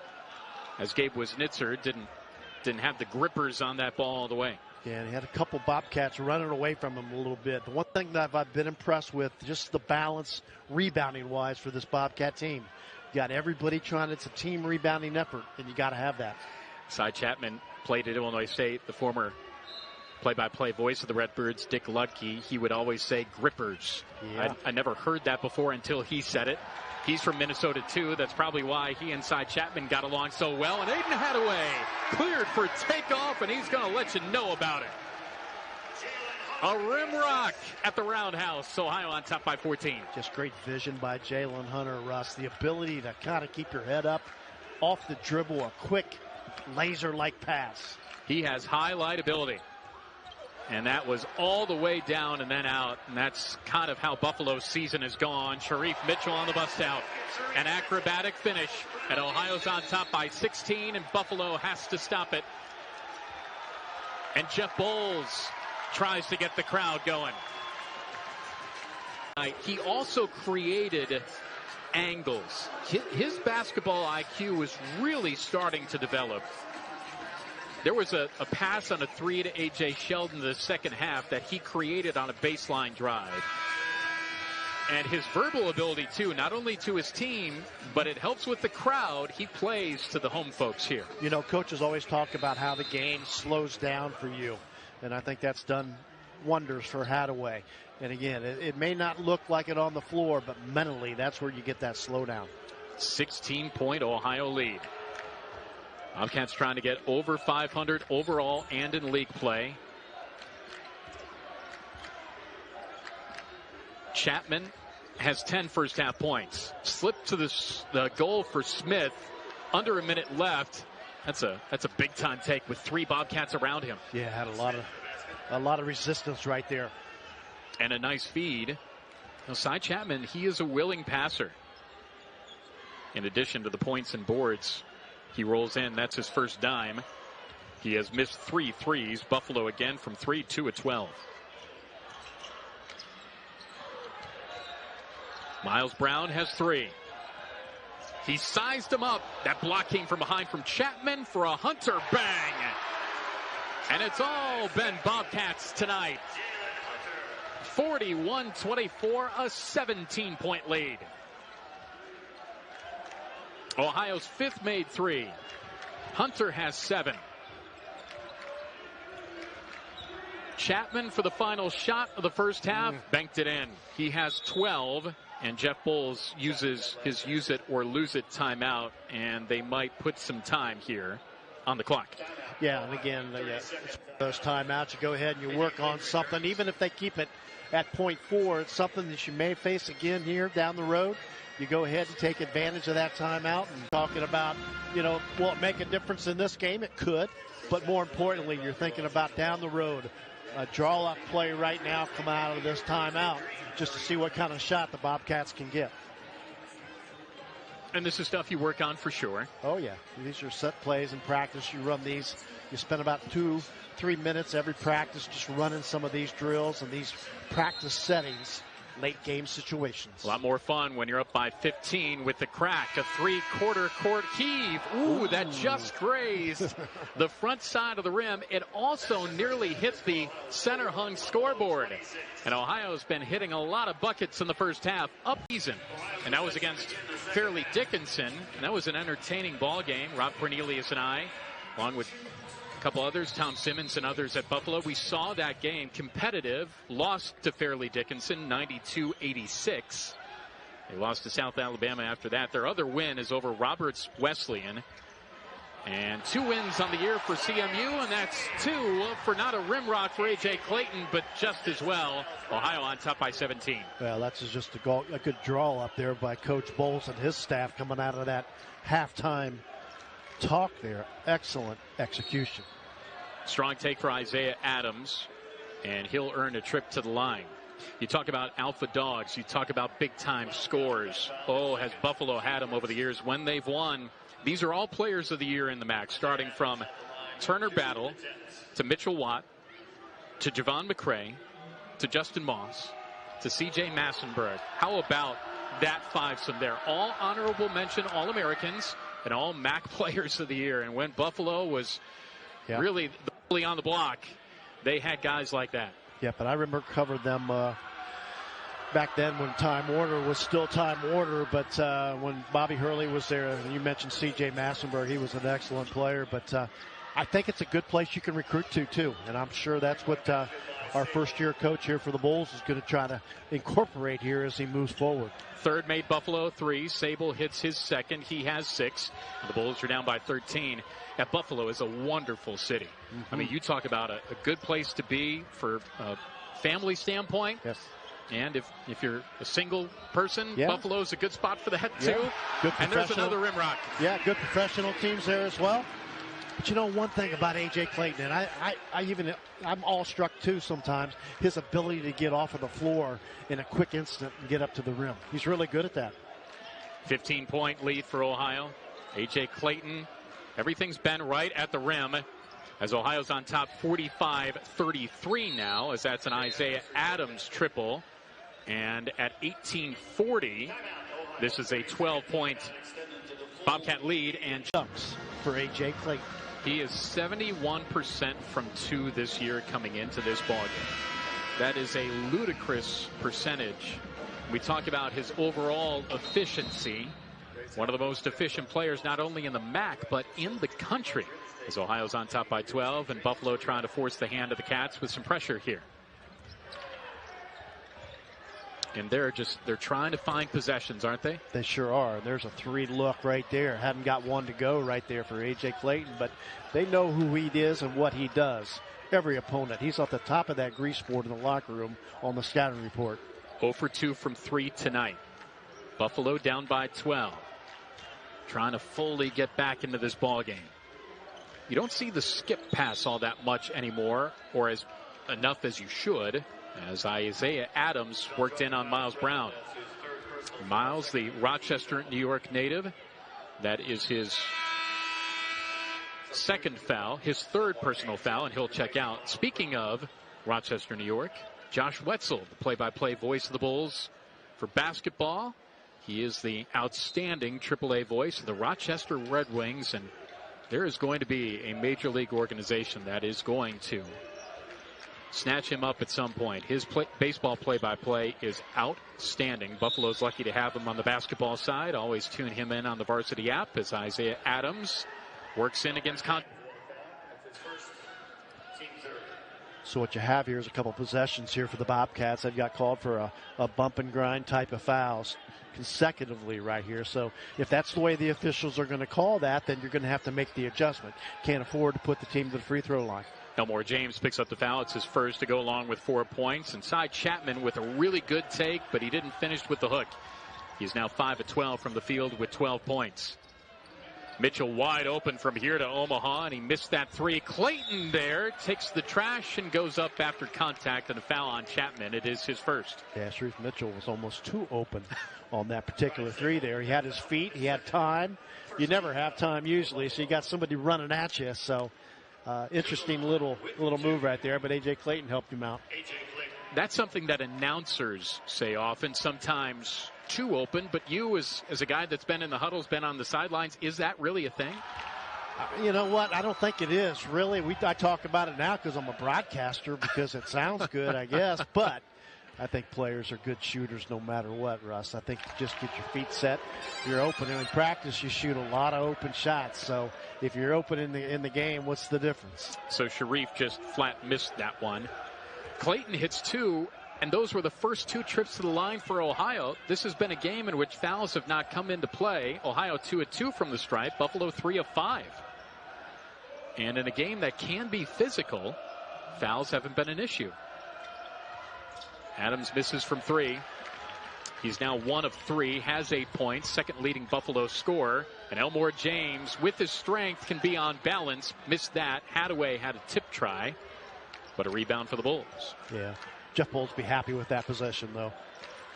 as Gabe Wisnitzer didn't have the grippers on that ball all the way. Yeah, and he had a couple Bobcats running away from him a little bit. The one thing that I've been impressed with, just the balance rebounding-wise for this Bobcat team. You got everybody trying. It's a team rebounding effort, and you got to have that. Cy Chapman played at Illinois State. The former play-by-play voice of the Redbirds, Dick Ludke, he would always say grippers. Yeah. I never heard that before until he said it. He's from Minnesota, too. That's probably why he and Cy Chapman got along so well. And Aiden Hadaway cleared for takeoff, and he's going to let you know about it. A rim rock at the Roundhouse. Ohio on top by 14. Just great vision by Jalen Hunter, Russ. The ability to kind of keep your head up, off the dribble, a quick laser-like pass. He has highlight ability. And that was all the way down and then out. And that's kind of how Buffalo's season has gone. Sharif Mitchell on the bust out. An acrobatic finish. And Ohio's on top by 16. And Buffalo has to stop it. And Jeff Bowles tries to get the crowd going. He also created angles. His basketball IQ was really starting to develop. There was a pass on a three to A.J. Sheldon in the second half that he created on a baseline drive. And his verbal ability, too, not only to his team, but it helps with the crowd. He plays to the home folks here. You know, coaches always talk about how the game slows down for you. And I think that's done wonders for Hadaway. And again, it may not look like it on the floor, but mentally, that's where you get that slowdown. 16-point Ohio lead. Bobcats trying to get over 500 overall and in league play. Chapman has 10 first half points. Slipped to the goal for Smith. Under a minute left. That's a big time take with 3 Bobcats around him. Yeah, had a lot of resistance right there. And a nice feed. Now, Cy Chapman, he is a willing passer. In addition to the points and boards, he rolls in. That's his first dime. He has missed 3 threes. Buffalo again from 3, 2 of 12. Miles Brown has 3. He sized him up. That block came from behind from Chapman for a Hunter bang. And it's all been Bobcats tonight. 41-24, a 17-point lead. Ohio's 5th made 3. Hunter has 7. Chapman for the final shot of the first half, banked it in. He has 12, and Jeff Bowles uses his use it or lose it timeout, and they might put some time here on the clock. Yeah, and again, those timeouts, you go ahead and you work on something. Even if they keep it at .4, it's something that you may face again here down the road. You go ahead and take advantage of that timeout. And talking about, will it make a difference in this game? It could. But more importantly, you're thinking about down the road. A draw-up play right now coming out of this timeout just to see what kind of shot the Bobcats can get. And this is stuff you work on for sure. Oh, yeah. These are set plays in practice. You run these. You spend about 2-3 minutes every practice just running some of these drills and these practice settings, late game situations. A lot more fun when you're up by 15 with the crack. A 3/4 court heave. Ooh, that just grazed the front side of the rim. It also nearly hit the center hung scoreboard. And Ohio's been hitting a lot of buckets in the first half up season. And that was against Fairleigh Dickinson. And that was an entertaining ball game. Rob Cornelius and I, along with a couple others, Tom Simmons and others at Buffalo. We saw that game competitive. Lost to Fairleigh Dickinson 92-86. They lost to South Alabama after that. Their other win is over Roberts Wesleyan. And 2 wins on the year for CMU, and that's 2 for not a rimrock for A.J. Clayton, but just as well. Ohio on top by 17. Well, that's just a good draw up there by Coach Bowles and his staff coming out of that halftime talk there. Excellent execution. Strong take for Isaiah Adams, and he'll earn a trip to the line. You talk about alpha dogs. You talk about big-time scores. Oh, has Buffalo had them over the years when they've won. These are all players of the year in the MAC, starting from Turner Battle to Mitchell Watt to Javon McCray to Justin Moss to C.J. Massenberg. How about that fivesome there? All honorable mention All-Americans and all MAC players of the year. And when Buffalo was really the bully on the block, they had guys like that. Yeah, but I remember covering them back then when Time Warner was still Time Warner, but when Bobby Hurley was there, and you mentioned C.J. Massenberg, he was an excellent player, but I think it's a good place you can recruit to, too, and I'm sure that's what our first-year coach here for the Bulls is going to try to incorporate here as he moves forward. Third made Buffalo 3. Sable hits his second. He has 6. The Bulls are down by 13. At Buffalo is a wonderful city. I mean, you talk about a good place to be for a family standpoint. Yes. And if you're a single person, Buffalo's a good spot for that too. Good and there's another rimrock. Yeah, good professional teams there as well. But you know one thing about A.J. Clayton, and I'm awestruck too sometimes, his ability to get off of the floor in a quick instant and get up to the rim. He's really good at that. 15-point lead for Ohio. A.J. Clayton, everything's been right at the rim as Ohio's on top 45-33 now, as that's an Isaiah Adams triple. And at 18:40, This is a 12-point Bobcat lead, and Jumps for A.J. Clayton. he is 71% from 2 this year coming into this ballgame. That is a ludicrous percentage. We talk about his overall efficiency. One of the most efficient players not only in the MAC but in the country. As Ohio's on top by 12, and Buffalo trying to force the hand of the Cats with some pressure here. And they're trying to find possessions, aren't they? They sure are. There's a 3 look right there. Hadn't got one to go right there for A.J. Clayton, but they know who he is and what he does. Every opponent. He's at the top of that grease board in the locker room on the scouting report. 0 for 2 from 3 tonight. Buffalo down by 12. Trying to fully get back into this ball game. You don't see the skip pass all that much anymore, or as enough as you should, as Isaiah Adams worked in on Miles Brown. Miles, the Rochester, New York native, that is his second foul, his 3rd personal foul, and he'll check out. Speaking of Rochester, New York, Josh Wetzel, the play-by-play voice of the Bulls for basketball. He is the outstanding AAA voice of the Rochester Red Wings, and there is going to be a major league organization that is going to snatch him up at some point. His baseball play-by-play is outstanding. Buffalo's lucky to have him on the basketball side. Always tune him in on the Varsity app as Isaiah Adams works in against So what you have here is a couple possessions here for the Bobcats. They've got called for a bump and grind type of fouls consecutively right here. So if that's the way the officials are going to call that, then you're going to have to make the adjustment. Can't afford to put the team to the free throw line. Elmore James picks up the foul. It's his first to go along with 4 points. Inside Chapman with a really good take, but he didn't finish with the hook. He's now 5 of 12 from the field with 12 points. Mitchell wide open from here to Omaha, and he missed that 3. Clayton there takes the trash and goes up after contact and a foul on Chapman. It is his first. Yeah, Sharif Mitchell was almost too open on that particular 3 there. He had his feet. He had time. You never have time usually, so you got somebody running at you. So interesting little move right there, but A.J. Clayton helped him out. That's something that announcers say often, sometimes too open, but you as a guy that's been in the huddles, been on the sidelines, is that really a thing? You know what? I don't think it is, really. I talk about it now because I'm a broadcaster, because it sounds good, I guess. But I think players are good shooters no matter what, Russ. I think just get your feet set. You're open. And in practice, you shoot a lot of open shots. So if you're open in the game, what's the difference? So Sharif just flat missed that one. Clayton hits 2. And those were the first 2 trips to the line for Ohio. This has been a game in which fouls have not come into play. Ohio 2 of 2 from the stripe. Buffalo 3 of 5. And in a game that can be physical, fouls haven't been an issue. Adams misses from 3. He's now 1 of 3, has 8 points, second leading Buffalo scorer. And Elmore James, with his strength, can be on balance. Missed that. Hadaway had a tip try, but a rebound for the Bulls. Yeah. Jeff Bowles be happy with that possession, though.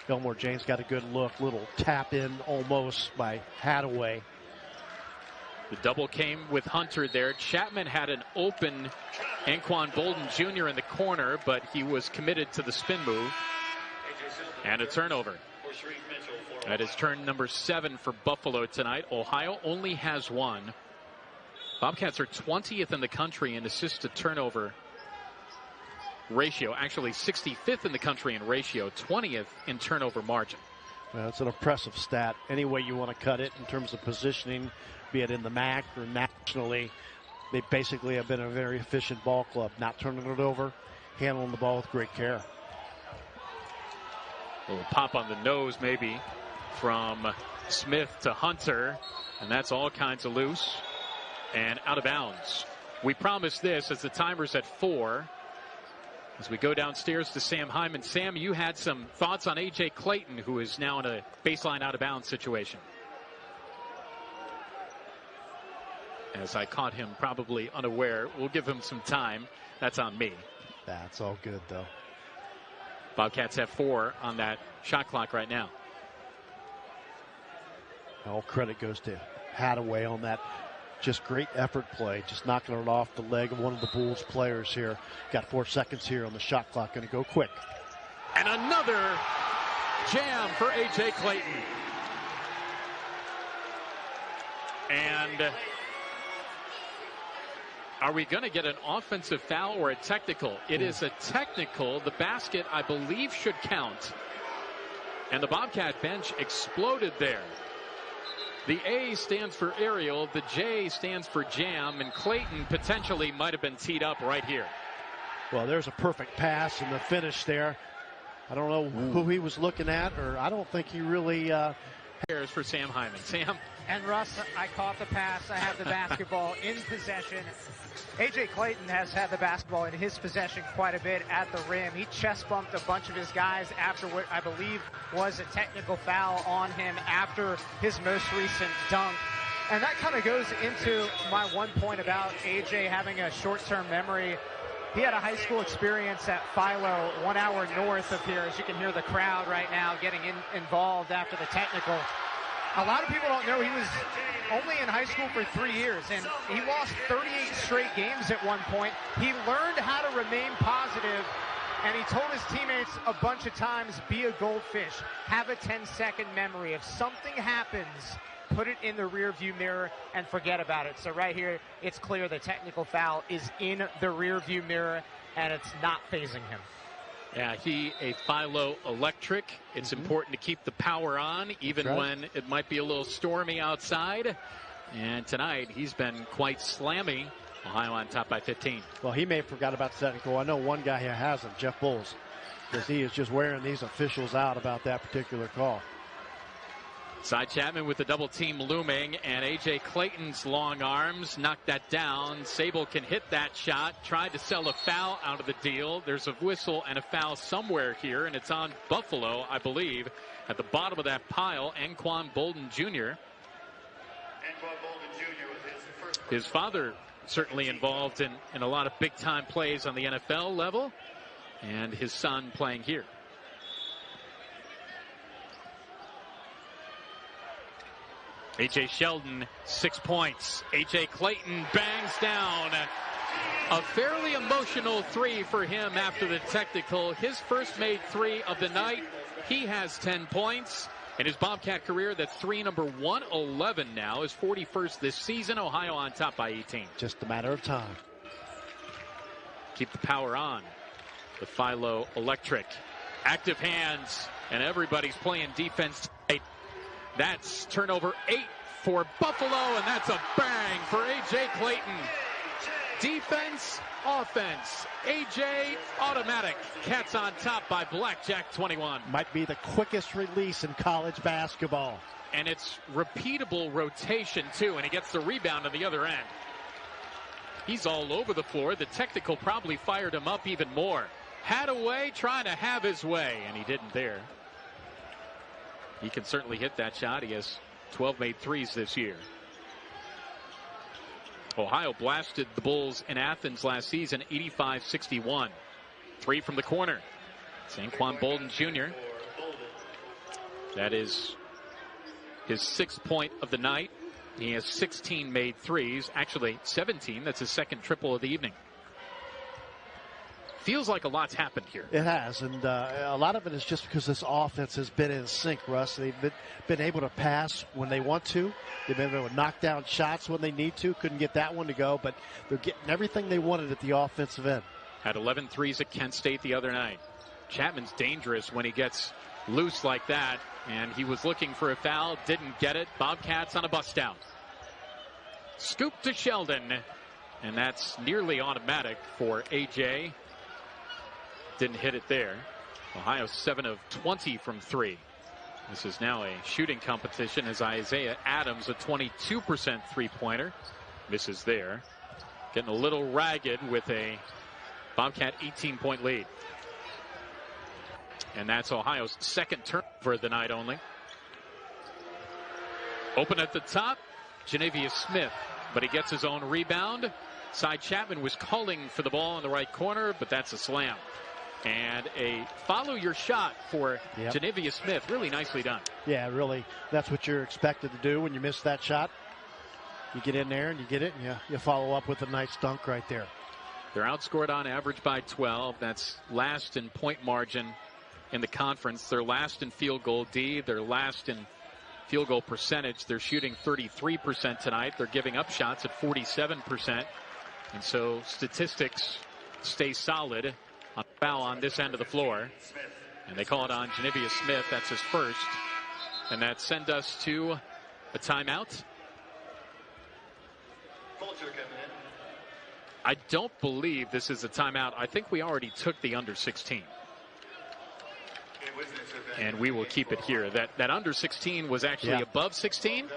Elmore James got a good look, little tap in almost by Hadaway. The double came with Hunter there. Chapman had an open Anquan Bolden Jr. in the corner, but he was committed to the spin move. And a turnover. That is turn number 7 for Buffalo tonight. Ohio only has 1. Bobcats are 20th in the country in assist to turnover ratio, actually 65th in the country in ratio, 20th in turnover margin. Well, it's an impressive stat. Any way you want to cut it in terms of positioning, be it in the MAC or nationally, they basically have been a very efficient ball club, not turning it over, handling the ball with great care. A little pop on the nose maybe from Smith to Hunter, and that's all kinds of loose and out of bounds. We promised this as the timer's at 4. As we go downstairs to Sam Hyman. Sam, you had some thoughts on A.J. Clayton, who is now in a baseline out-of-bounds situation. As I caught him probably unaware, we'll give him some time. That's on me. That's all good, though. Bobcats have 4 on that shot clock right now. All credit goes to Hadaway on that. Just great effort play, just knocking it off the leg of one of the Bulls players here. Got 4 seconds here on the shot clock, going to go quick. And another jam for A.J. Clayton. And are we going to get an offensive foul or a technical? It is a technical. The basket, I believe, should count. And the Bobcat bench exploded there. The A stands for aerial, the J stands for jam, and Clayton potentially might have been teed up right here. Well, there's a perfect pass and the finish there. I don't know who he was looking at, or I don't think he really... Here's for Sam Hyman. Sam? And Russ, I caught the pass. I have the basketball in possession. A.J. Clayton has had the basketball in his possession quite a bit at the rim. He chest bumped a bunch of his guys after what I believe was a technical foul on him after his most recent dunk. And that kind of goes into my one point about A.J. having a short-term memory. He had a high school experience at Philo, 1 hour north of here. As you can hear the crowd right now getting involved after the technical. A lot of people don't know he was only in high school for 3 years, and he lost 38 straight games at one point. He learned how to remain positive, and he told his teammates a bunch of times, be a goldfish, have a 10-second memory. If something happens, put it in the rearview mirror and forget about it. So right here, it's clear the technical foul is in the rearview mirror, and it's not fazing him. Yeah, a Philo electric. It's important to keep the power on, even when it might be a little stormy outside. And tonight, he's been quite slammy. Ohio on top by 15. Well, he may have forgot about the technical. I know one guy who hasn't, Jeff Bowles, because he is just wearing these officials out about that particular call. Cy Chapman with the double team looming, and A.J. Clayton's long arms knocked that down. Sable can hit that shot. Tried to sell a foul out of the deal. There's a whistle and a foul somewhere here, and it's on Buffalo, I believe. At the bottom of that pile, Anquan Bolden Jr. His father certainly involved in a lot of big-time plays on the NFL level, and his son playing here. A.J. Sheldon, 6 points. A.J. Clayton bangs down. A fairly emotional three for him after the technical. His first made three of the night. He has 10 points. In his Bobcat career, that's three number 111 now. His 41st this season. Ohio on top by 18. Just a matter of time. Keep the power on. The Philo Electric. Active hands, and everybody's playing defense tonight. That's turnover 8 for Buffalo, and that's a bang for A.J. Clayton. Defense, offense. A.J. automatic. Cats on top by Blackjack 21. Might be the quickest release in college basketball. And it's repeatable rotation, too, and he gets the rebound on the other end. He's all over the floor. The technical probably fired him up even more. Had a way, trying to have his way, and he didn't there. He can certainly hit that shot. He has 12 made threes this year. Ohio blasted the Bulls in Athens last season, 85-61. Three from the corner. It's Anquan Bolden Jr. That is his 6th point of the night. He has 16 made threes. Actually, 17. That's his second triple of the evening. Feels like a lot's happened here. It has, and a lot of it is just because this offense has been in sync, Russ. They've been able to pass when they want to. They've been able to knock down shots when they need to. Couldn't get that one to go, but they're getting everything they wanted at the offensive end. Had 11 threes at Kent State the other night. Chapman's dangerous when he gets loose like that, and he was looking for a foul, didn't get it. Bobcats on a bust out. Scoop to Sheldon, and that's nearly automatic for A.J. Didn't hit it there. Ohio 7 of 20 from 3. This is now a shooting competition as Isaiah Adams, a 22% three-pointer, misses there. Getting a little ragged with a Bobcat 18-point lead. And that's Ohio's second turnover of the night only. Open at the top, Genevius Smith, but he gets his own rebound. Cy Chapman was calling for the ball in the right corner, but that's a slam. And a follow your shot for Genevius Smith. Really nicely done. Yeah, really. That's what you're expected to do when you miss that shot. You get in there and you get it, and you follow up with a nice dunk right there. They're outscored on average by 12. That's last in point margin in the conference. They're last in field goal D. They're last in field goal percentage. They're shooting 33% tonight. They're giving up shots at 47%. And so statistics stay solid on foul on this end of the floor. And they call it on Janivius Smith. That's his first. And that sends us to a timeout. I don't believe this is a timeout. I think we already took the under 16. And we will keep it here. That under 16 was actually above 16.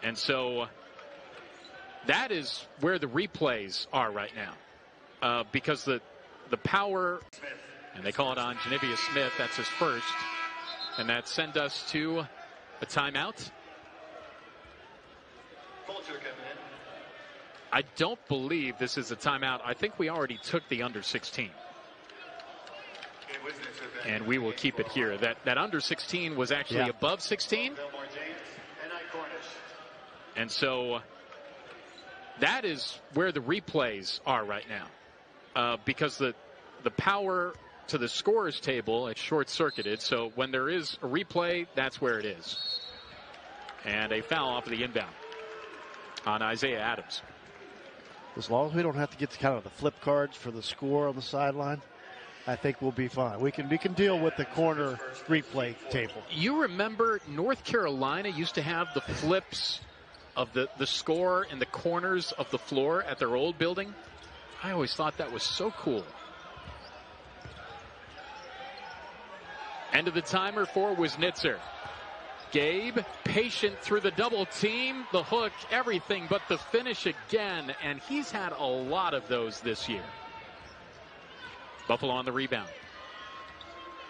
And so that is where the replays are right now. Because the power, and they call it on Janivius Smith. That's his first. And that sends us to a timeout. I don't believe this is a timeout. I think we already took the under 16. And we will keep it here. That under 16 was actually above 16. And so that is where the replays are right now. Because the power to the scorers table is short-circuited. So when there is a replay, that's where it is. And a foul off of the inbound on Isaiah Adams. As long as we don't have to get to kind of the flip cards for the score on the sideline, I think we'll be fine. We can deal with the corner replay table. You remember North Carolina used to have the flips of the score in the corners of the floor at their old building? I always thought that was so cool. End of the timer for Wisnitzer. Gabe, patient through the double team, the hook, everything but the finish again, and he's had a lot of those this year. Buffalo on the rebound.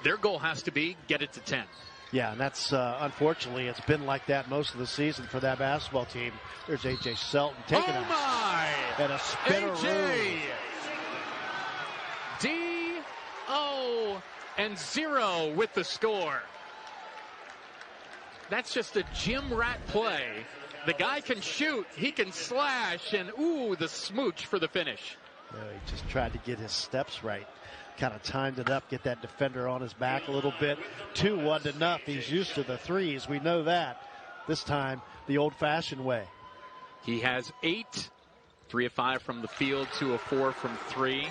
Their goal has to be get it to 10. Yeah, and that's unfortunately it's been like that most of the season for that basketball team. There's A.J. Selton taking and a spinner. A.J. D-O-0 with the score. That's just a gym rat play. The guy can shoot, he can slash, and ooh, the smooch for the finish. Yeah, he just tried to get his steps right. Kind of timed it up, get that defender on his back a little bit. 2 wasn't enough. He's used to the threes. We know that. This time, the old-fashioned way. He has 8. 3 of 5 from the field, 2 of 4 from 3.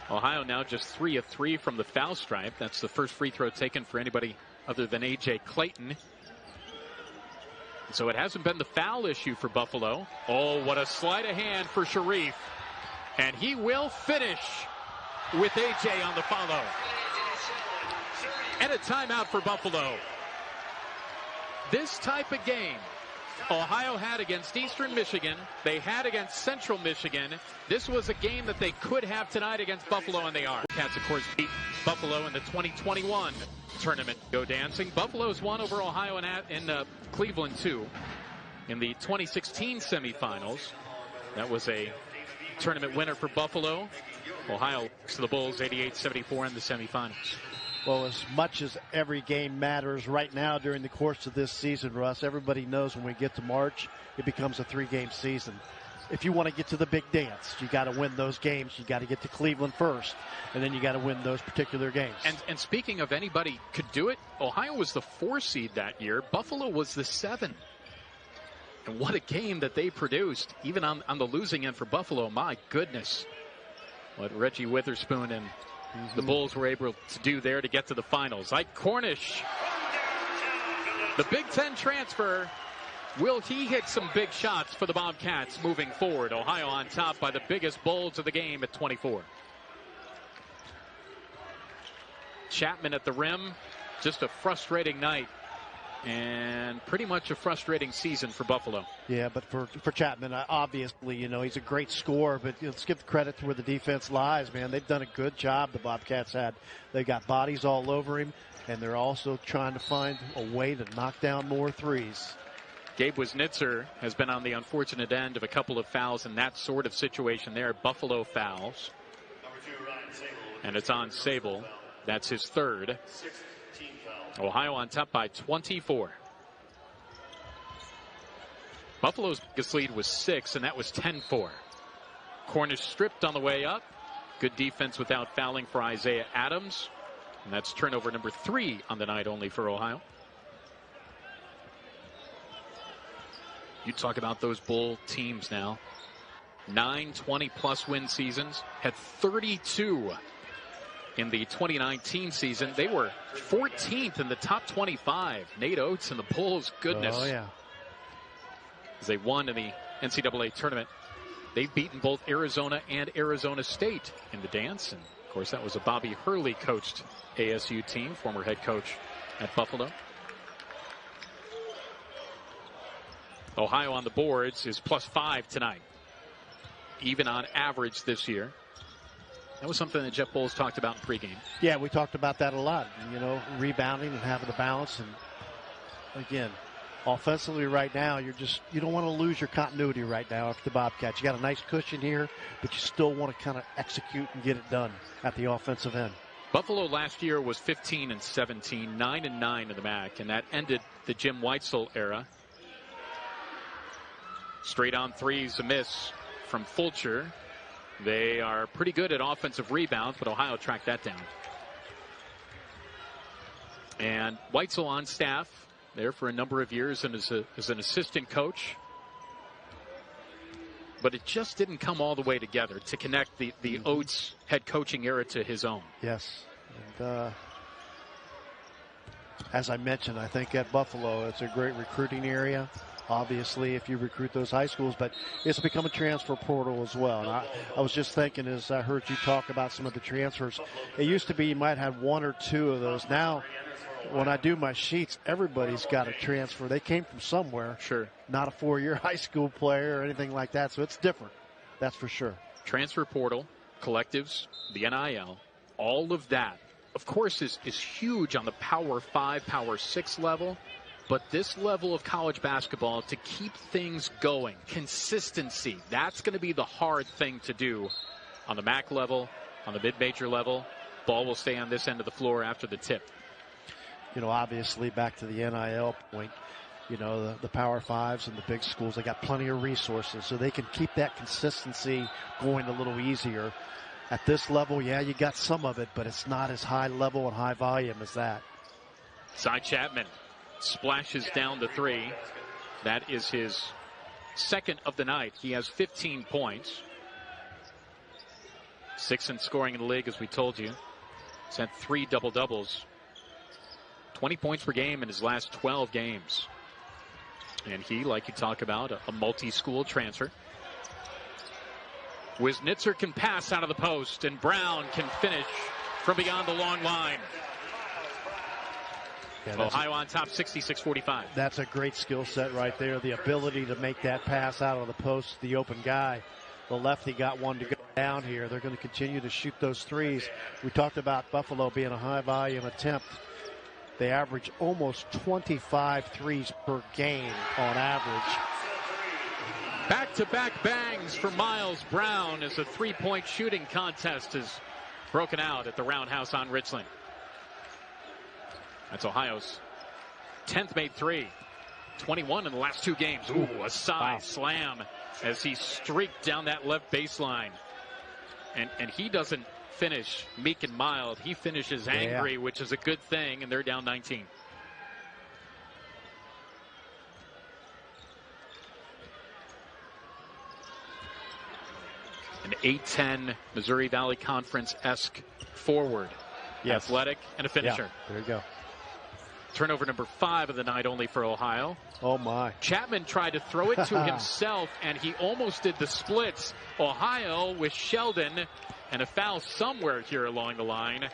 Ohio now just 3 of 3 from the foul stripe. That's the first free throw taken for anybody other than A.J. Clayton. So it hasn't been the foul issue for Buffalo. Oh, what a sleight of hand for Sharif. And he will finish with A.J. on the follow. And a timeout for Buffalo. This type of game Ohio had against Eastern Michigan. They had against Central Michigan. This was a game that they could have tonight against Buffalo, and they are. Cats, of course, beat Buffalo in the 2021 tournament. Go dancing. Buffalo's won over Ohio in Cleveland, too. In the 2016 semifinals, that was a tournament winner for Buffalo. Ohio lost to the Bulls 88-74 in the semifinals. Well, as much as every game matters right now during the course of this season, Russ, everybody knows when we get to March, it becomes a 3-game season. If you want to get to the big dance, you got to win those games. You got to get to Cleveland first, and then you got to win those particular games. And speaking of anybody could do it, Ohio was the 4 seed that year. Buffalo was the 7. And what a game that they produced, even on the losing end for Buffalo. My goodness, what Reggie Witherspoon and the Bulls were able to do there to get to the finals. Ike Cornish, the Big Ten transfer. Will he hit some big shots for the Bobcats moving forward? Ohio on top by the biggest Bulls of the game at 24. Chapman at the rim. Just a frustrating night. And pretty much a frustrating season for Buffalo. Yeah, but for Chapman, obviously, you know, he's a great scorer, but let's give credit to where the defense lies, man. They've done a good job, the Bobcats had. They've got bodies all over him, and they're also trying to find a way to knock down more threes. Gabe Wisnitzer has been on the unfortunate end of a couple of fouls in that sort of situation there. Buffalo fouls. And it's on Sable. That's his 3rd. Ohio on top by 24. Buffalo's biggest lead was 6, and that was 10-4. Cornish stripped on the way up. Good defense without fouling for Isaiah Adams. And that's turnover number 3 on the night only for Ohio. You talk about those Bull teams now. 9 20-plus win seasons. Had 32 in the 2019 season. They were 14th in the top 25. Nate Oates and the Bulls, goodness. Oh, yeah. As they won in the NCAA tournament. They've beaten both Arizona and Arizona State in the dance. And, of course, that was a Bobby Hurley coached ASU team, former head coach at Buffalo. Ohio on the boards is +5 tonight. Even on average this year. That was something that Jeff Bowles talked about in pregame. Yeah, we talked about that a lot. You know, rebounding and having the balance. And, again, offensively right now, you don't want to lose your continuity right now after the Bobcats. You got a nice cushion here, but you still want to kind of execute and get it done at the offensive end. Buffalo last year was 15-17, 9-9 in the MAC, and that ended the Jim Weitzel era. Straight on threes, a miss from Fulcher. They are pretty good at offensive rebounds, but Ohio tracked that down. And Weitzel on staff there for a number of years and as an assistant coach. But it just didn't come all the way together to connect the Oates head coaching era to his own. Yes. And, as I mentioned, I think at Buffalo, it's a great recruiting area. Obviously, if you recruit those high schools, but it's become a transfer portal as well. And I was just thinking as I heard you talk about some of the transfers, it used to be you might have 1 or 2 of those. Now, when I do my sheets, everybody's got a transfer. They came from somewhere. Sure. Not a 4-year high school player or anything like that, so it's different. That's for sure. Transfer portal, collectives, the NIL, all of that, of course, is huge on the Power 5, Power 6 level. But this level of college basketball, to keep things going, consistency, that's going to be the hard thing to do on the MAC level, on the mid-major level. Ball will stay on this end of the floor after the tip. You know, obviously, back to the NIL point, you know, the Power 5s and the big schools, they got plenty of resources, so they can keep that consistency going a little easier. At this level, yeah, you got some of it, but it's not as high level and high volume as that. Cy Chapman splashes down the 3. That is his second of the night. He has 15 points. 6th in scoring in the league, as we told you. He's had 3 double-doubles. 20 points per game in his last 12 games. And he, like you talk about, a multi-school transfer. Wisnitzer can pass out of the post, and Brown can finish from beyond the long line. Yeah, Ohio on top, 66-45. That's a great skill set right there. The ability to make that pass out of the post, the open guy. The lefty got one to go down here. They're going to continue to shoot those threes. We talked about Buffalo being a high volume attempt. They average almost 25 threes per game on average. Back-to-back bangs for Miles Brown as a three-point shooting contest is broken out at the Roundhouse on Richland. That's Ohio's 10th made 3. 21 in the last 2 games. Ooh, a side slam as he streaked down that left baseline. And he doesn't finish meek and mild. He finishes angry, which is a good thing, and they're down 19. An 8-10 Missouri Valley Conference-esque forward. Yes. Athletic and a finisher. Yeah, there you go. Turnover number 5 of the night only for Ohio. Oh, my. Chapman tried to throw it to himself, and he almost did the splits. Ohio with Sheldon, and a foul somewhere here along the line,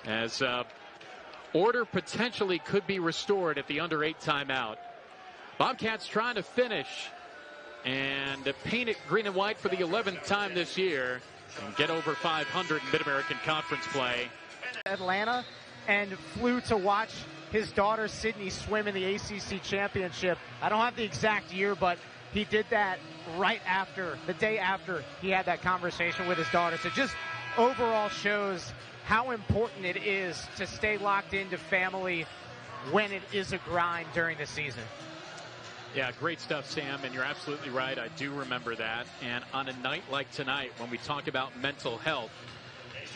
as order potentially could be restored at the under 8 timeout. Bobcats trying to finish and paint it green and white for the 11th time this year and get over 500 in Mid-American Conference play. Atlanta and flew to watch his daughter Sydney swim in the ACC championship. I don't have the exact year, but he did that right after, the day after he had that conversation with his daughter. So just overall shows how important it is to stay locked into family when it is a grind during the season. Yeah, great stuff, Sam, and you're absolutely right. I do remember that. And on a night like tonight, when we talk about mental health,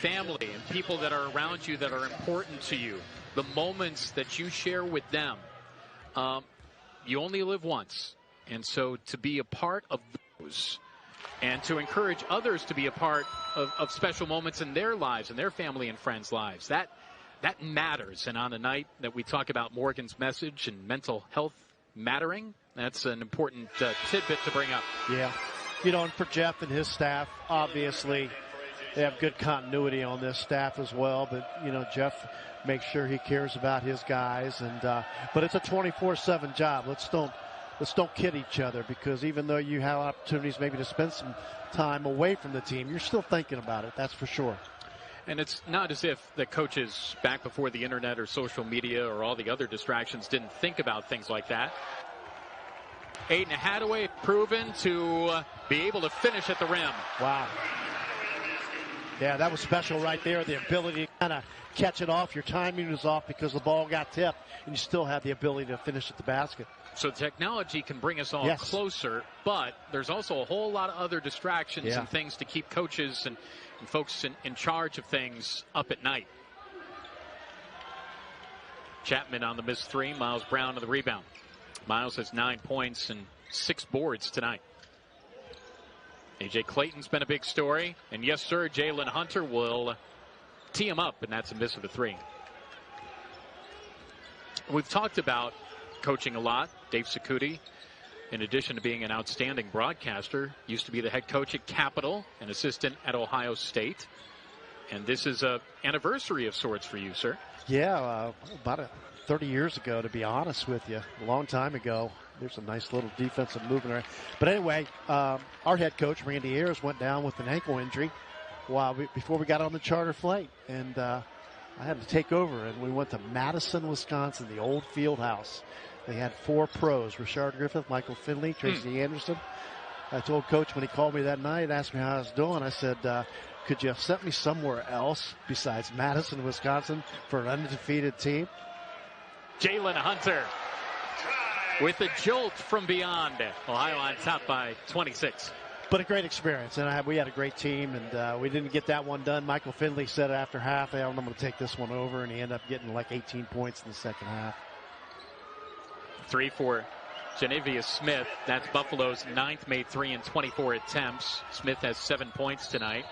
family and people that are around you that are important to you, the moments that you share with them, you only live once. And so to be a part of those and to encourage others to be a part of special moments in their lives and their family and friends' lives, that matters. And on the night that we talk about Morgan's message and mental health mattering, that's an important tidbit to bring up. Yeah. You know, and for Jeff and his staff, obviously, they have good continuity on this staff as well. But, you know, Jeff makes sure he cares about his guys. And but it's a 24/7 job. Let's don't kid each other, because even though you have opportunities maybe to spend some time away from the team, you're still thinking about it. That's for sure. And it's not as if the coaches back before the internet or social media or all the other distractions didn't think about things like that. Aiden Hadaway proven to be able to finish at the rim. Wow. Yeah, that was special right there. The ability to kind of catch it off. Your timing was off because the ball got tipped, and you still have the ability to finish at the basket. So technology can bring us all closer, but there's also a whole lot of other distractions and things to keep coaches and folks in charge of things up at night. Chapman on the missed three. Miles Brown on the rebound. Miles has 9 points and 6 boards tonight. A.J. Clayton's been a big story. And yes, sir, Jalen Hunter will tee him up, and that's a miss of a three. We've talked about coaching a lot. Dave Sakuti, in addition to being an outstanding broadcaster, used to be the head coach at Capital, an assistant at Ohio State. And this is an anniversary of sorts for you, sir. Yeah, about 30 years ago, to be honest with you. A long time ago. There's a nice little defensive movement there. But anyway, our head coach, Randy Ayers, went down with an ankle injury before we got on the charter flight. And I had to take over, and we went to Madison, Wisconsin, the old field house. They had 4 pros, Richard Griffith, Michael Finley, Tracy Anderson. I told Coach when he called me that night, asked me how I was doing, I said, could you have sent me somewhere else besides Madison, Wisconsin for an undefeated team? Jalen Hunter with a jolt from beyond. Ohio on top by 26. But a great experience, and we had a great team, and we didn't get that one done. Michael Finley said after half, I'm going to take this one over, and he ended up getting like 18 points in the second half. 3 for Genevieve Smith. That's Buffalo's 9th, made 3 in 24 attempts. Smith has 7 points tonight.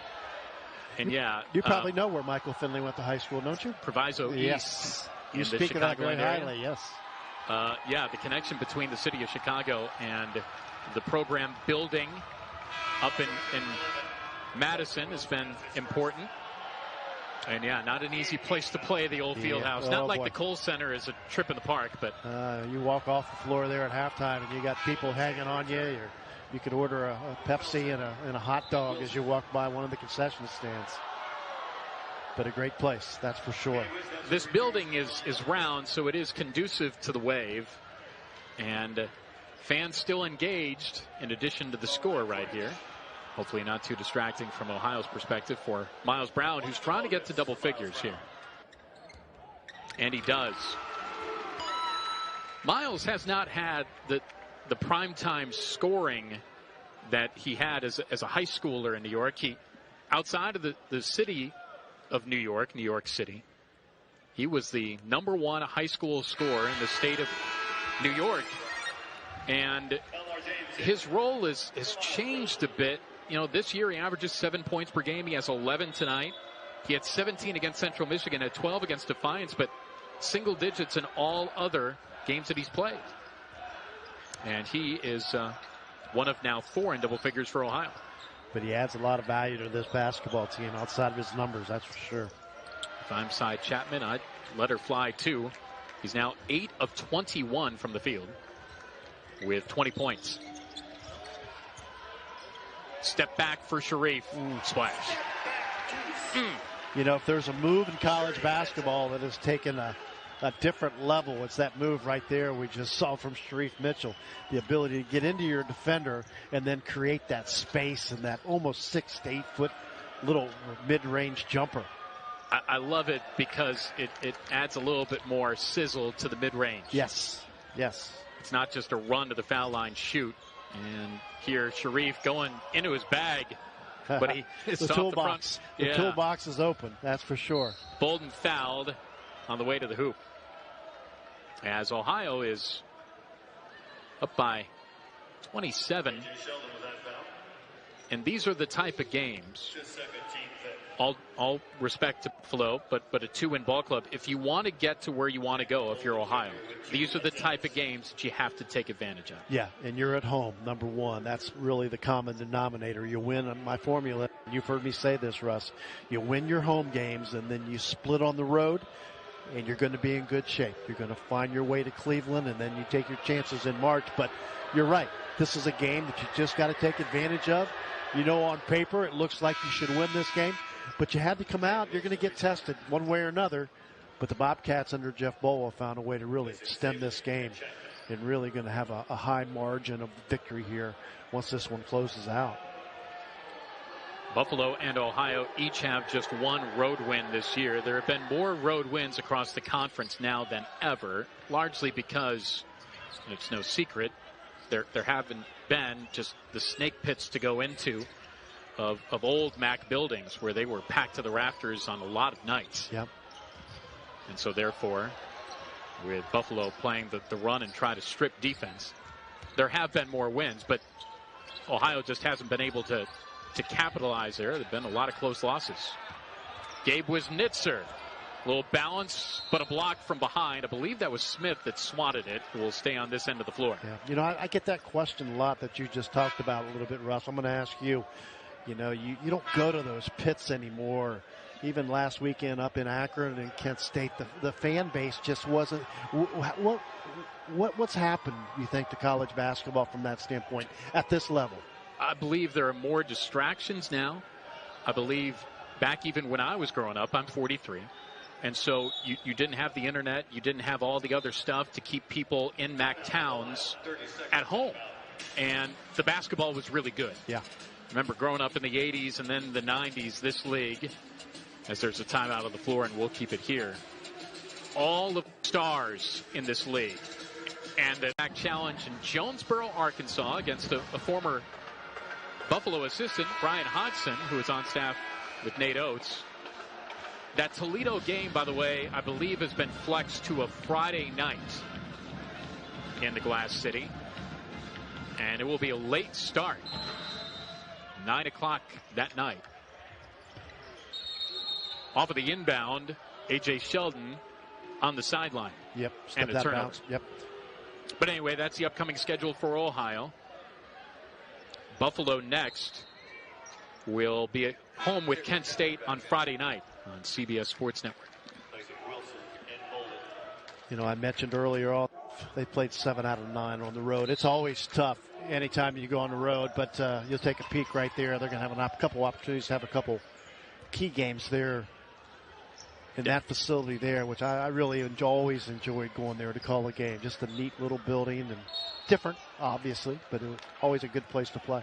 And you probably know where Michael Finley went to high school, don't you? Proviso East. You in speak the of that Chicago very highly, yes. The connection between the city of Chicago and the program building up in Madison has been important. And not an easy place to play, the old field house. Not like the Kohl Center is a trip in the park, but you walk off the floor there at halftime and you got people hanging on you. You could order a Pepsi and a hot dog as you walk by one of the concession stands. But a great place, that's for sure. This building is round, so it is conducive to the wave. And fans still engaged in addition to the score right here. Hopefully not too distracting from Ohio's perspective for Miles Brown, who's trying to get to double figures here. And he does. Miles has not had the primetime scoring that he had as a high schooler in New York. Outside of the city of New York City, he was the #1 high school scorer in the state of New York. And his role has changed a bit. You know, this year he averages 7 points per game. He has 11 tonight. He had 17 against Central Michigan, had 12 against Defiance, but single digits in all other games that he's played. And he is one of now 4 in double figures for Ohio. But he adds a lot of value to this basketball team outside of his numbers, that's for sure. If I'm Cy Chapman, I'd let her fly too. He's now 8 of 21 from the field with 20 points. Step back for Sharif. Splash. You know, if there's a move in college basketball that has taken a different level, it's that move right there we just saw from Sharif Mitchell. The ability to get into your defender and then create that space and that almost 6 to 8 foot little mid-range jumper. I love it because it adds a little bit more sizzle to the mid-range. Yes. It's not just a run to the foul line shoot. And here Sharif going into his bag but he is the off toolbox. The front. The toolbox is open, that's for sure. Bolden fouled on the way to the hoop, as Ohio is up by 27. And these are the type of games, all respect to Buffalo, but a 2-win ball club. If you want to get to where you want to go, if you're Ohio, these are the type of games that you have to take advantage of. Yeah, and you're at home, number one. That's really the common denominator. You win my formula. You've heard me say this, Russ. You win your home games, and then you split on the road, and you're going to be in good shape. You're going to find your way to Cleveland, and then you take your chances in March. But you're right. This is a game that you just got to take advantage of. You know, on paper, it looks like you should win this game, but you had to come out. You're going to get tested one way or another. But the Bobcats under Jeff Boa found a way to really extend this game and really going to have a high margin of victory here once this one closes out. Buffalo and Ohio each have just one road win this year. There have been more road wins across the conference now than ever, largely because, it's no secret, there haven't been just the snake pits to go into of old MAC buildings where they were packed to the rafters on a lot of nights. Yep. And so therefore, with Buffalo playing the run and try to strip defense, there have been more wins, but Ohio just hasn't been able to capitalize there. There have been a lot of close losses. Gabe Wisnitzer. A little balance, but a block from behind. I believe that was Smith that swatted it. Will stay on this end of the floor. Yeah. You know, I get that question a lot that you just talked about a little bit, Russ. I'm going to ask you, you know, you don't go to those pits anymore. Even last weekend up in Akron and Kent State, the fan base just wasn't. What's happened, you think, to college basketball from that standpoint at this level? I believe there are more distractions now. I believe back even when I was growing up, I'm 43. And so you didn't have the internet. You didn't have all the other stuff to keep people in MAC towns at home. And the basketball was really good. Yeah. Remember growing up in the 80s and then the 90s, this league, as there's a timeout on the floor and we'll keep it here, all the stars in this league. And the MAC challenge in Jonesboro, Arkansas against a former Buffalo assistant, Brian Hodgson, who is on staff with Nate Oates. That Toledo game, by the way, I believe has been flexed to a Friday night in the Glass City. And it will be a late start. 9 o'clock that night. Off of the inbound, A.J. Sheldon on the sideline. Yep. And a turnover. Yep. But anyway, that's the upcoming schedule for Ohio. Buffalo next will be at home with Kent State on Friday night on CBS Sports Network. You know, I mentioned earlier they played 7 out of 9 on the road. It's always tough anytime you go on the road, but you'll take a peek right there. They're going to have a couple opportunities to have a couple key games there in that facility there, which I really always enjoyed going there to call a game. Just a neat little building and different, obviously, but it was always a good place to play.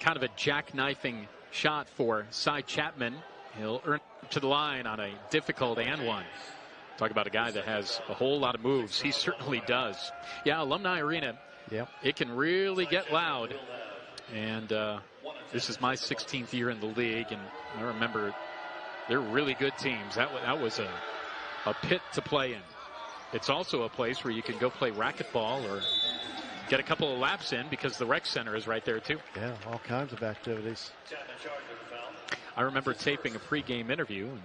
Kind of a jackknifing shot for Cy Chapman. He'll earn to the line on a difficult and one. Talk about a guy that has a whole lot of moves. He certainly does. Yeah, Alumni Arena. Yep. It can really get loud. And this is my 16th year in the league, and I remember they're really good teams. That was a pit to play in. It's also a place where you can go play racquetball or get a couple of laps in because the rec center is right there too. Yeah, all kinds of activities. I remember taping a pregame interview, and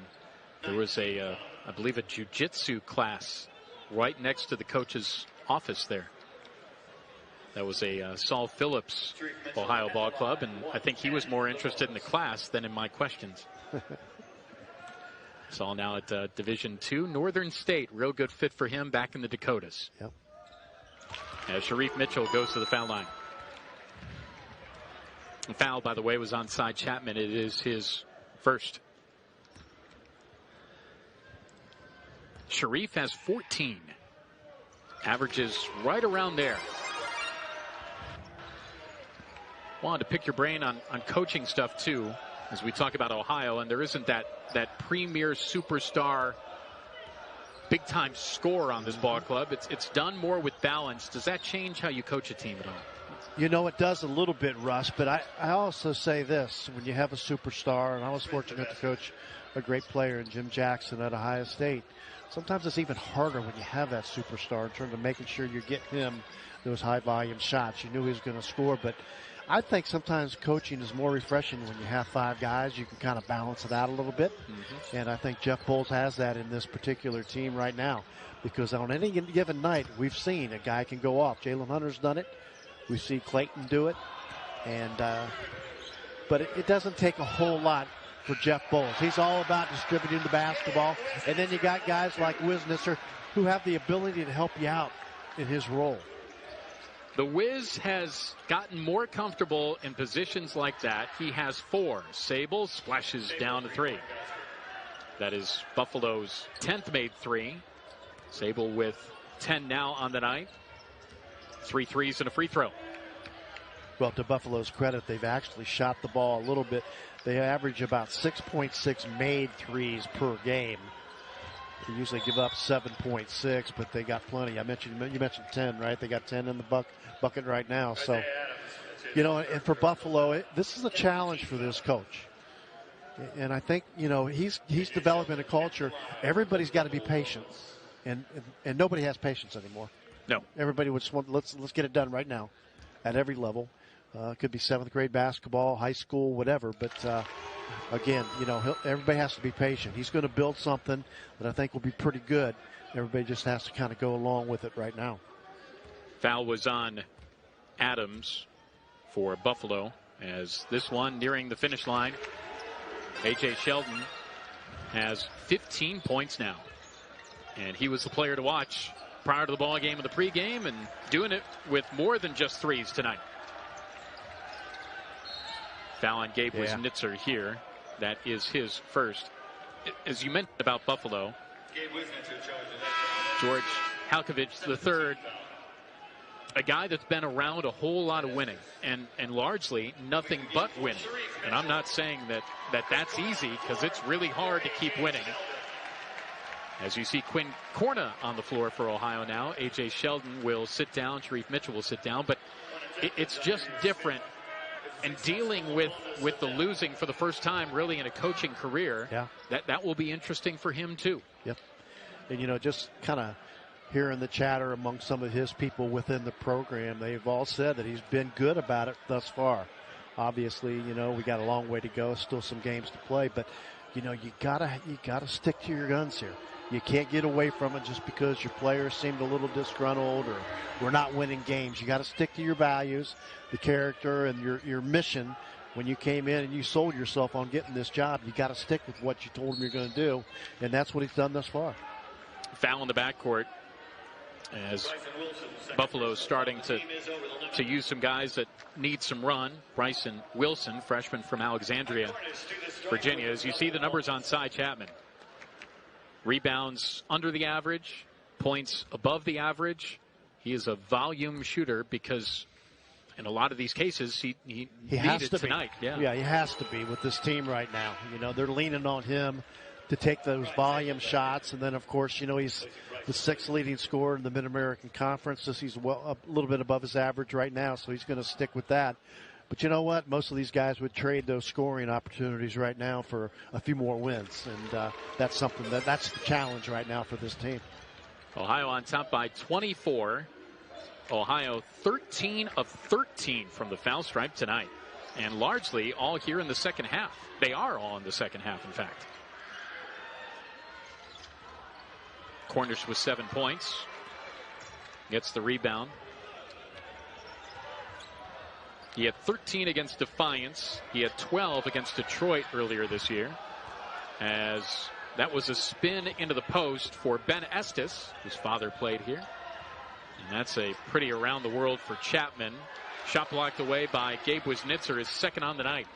there was I believe a jiu-jitsu class right next to the coach's office there. That was a Saul Phillips Ohio ball club, and I think he was more interested in the class than in my questions. Saul now at Division II, Northern State. Real good fit for him back in the Dakotas. Yep. As Sharif Mitchell goes to the foul line. The foul, by the way, was on Cy Chapman. It is his first. Sharif has 14. Averages right around there. Wanted to pick your brain on coaching stuff, too, as we talk about Ohio. And there isn't that premier superstar big-time score on this ball club. It's done more with balance. Does that change how you coach a team at all? You know, it does a little bit, Russ, but I also say this. When you have a superstar, and I was fortunate to coach a great player in Jim Jackson at Ohio State, sometimes it's even harder when you have that superstar in terms of making sure you're getting him those high-volume shots. You knew he was going to score, but I think sometimes coaching is more refreshing when you have 5 guys. You can kind of balance it out a little bit, and I think Jeff Boals has that in this particular team right now, because on any given night, we've seen a guy can go off. Jalen Hunter's done it. We see Clayton do it, and but it doesn't take a whole lot for Jeff Boals. He's all about distributing the basketball, and then you got guys like Wisnitzer who have the ability to help you out in his role. The Wiz has gotten more comfortable in positions like that. He has 4. Sable splashes down to 3. That is Buffalo's 10th made 3. Sable with 10 now on the night. 3 threes and a free throw. Well, to Buffalo's credit, they've actually shot the ball a little bit. They average about 6.6 made threes per game. They usually give up 7.6, but they got plenty. You mentioned 10, right? They got 10 in the bucket right now. So, you know, and for Buffalo, this is a challenge for this coach. And I think, you know, he's developing a culture. Everybody's got to be patient, and nobody has patience anymore. No. Everybody would just want, let's get it done right now at every level. It could be 7th grade basketball, high school, whatever. But, again, you know, everybody has to be patient. He's going to build something that I think will be pretty good. Everybody just has to kind of go along with it right now. Foul was on Adams for Buffalo, as this one nearing the finish line. A.J. Sheldon has 15 points now. And he was the player to watch prior to the ball game and the pregame, and doing it with more than just threes tonight. Foul on Gabe Wisnitzer here. That is his first. As you mentioned about Buffalo, George Halkovich III, a guy that's been around a whole lot of winning, and largely nothing but winning. And I'm not saying that's easy, because it's really hard to keep winning. As you see Quinn Corna on the floor for Ohio now. A.J. Sheldon will sit down. Sharif Mitchell will sit down. But it's just different. And dealing with the losing for the first time really in a coaching career, that will be interesting for him too. Yep. And, you know, just kind of hearing the chatter among some of his people within the program, they've all said that he's been good about it thus far. Obviously, you know, we got a long way to go, still some games to play, but, you know, you gotta stick to your guns here. You can't get away from it just because your players seemed a little disgruntled or we're not winning games. You got to stick to your values, the character, and your mission. When you came in and you sold yourself on getting this job, you got to stick with what you told him you're going to do, and that's what he's done thus far. Foul in the backcourt as Buffalo's starting to use some guys that need some run. Bryson Wilson, freshman from Alexandria, Virginia. As you see the numbers on Cy Chapman. Rebounds under the average, points above the average. He is a volume shooter because in a lot of these cases he has needed to tonight. Be. Yeah, he has to be with this team right now. You know, they're leaning on him to take those volume shots. And then, of course, you know, he's the 6th leading scorer in the Mid-American Conference. He's a little bit above his average right now, so he's going to stick with that. But you know what? Most of these guys would trade those scoring opportunities right now for a few more wins. And that's something that's the challenge right now for this team. Ohio on top by 24. Ohio 13 of 13 from the foul stripe tonight. And largely all here in the second half. They are all in the second half, in fact. Cornish with 7 points. Gets the rebound. He had 13 against Defiance. He had 12 against Detroit earlier this year. As that was a spin into the post for Ben Estes, whose father played here. And that's a pretty around the world for Chapman. Shot blocked away by Gabe Wisnitzer, his second on the night.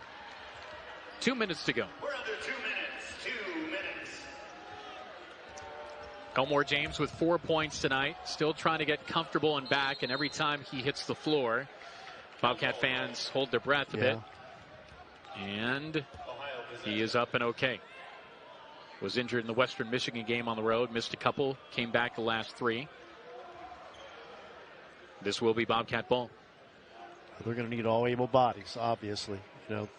2 minutes to go. We're under 2 minutes. 2 minutes. Elmore James with 4 points tonight. Still trying to get comfortable and back. And every time he hits the floor, Bobcat fans hold their breath a bit. And he is up and okay. Was injured in the Western Michigan game on the road. Missed a couple. Came back the last 3. This will be Bobcat ball. They're going to need all able bodies, obviously. You know,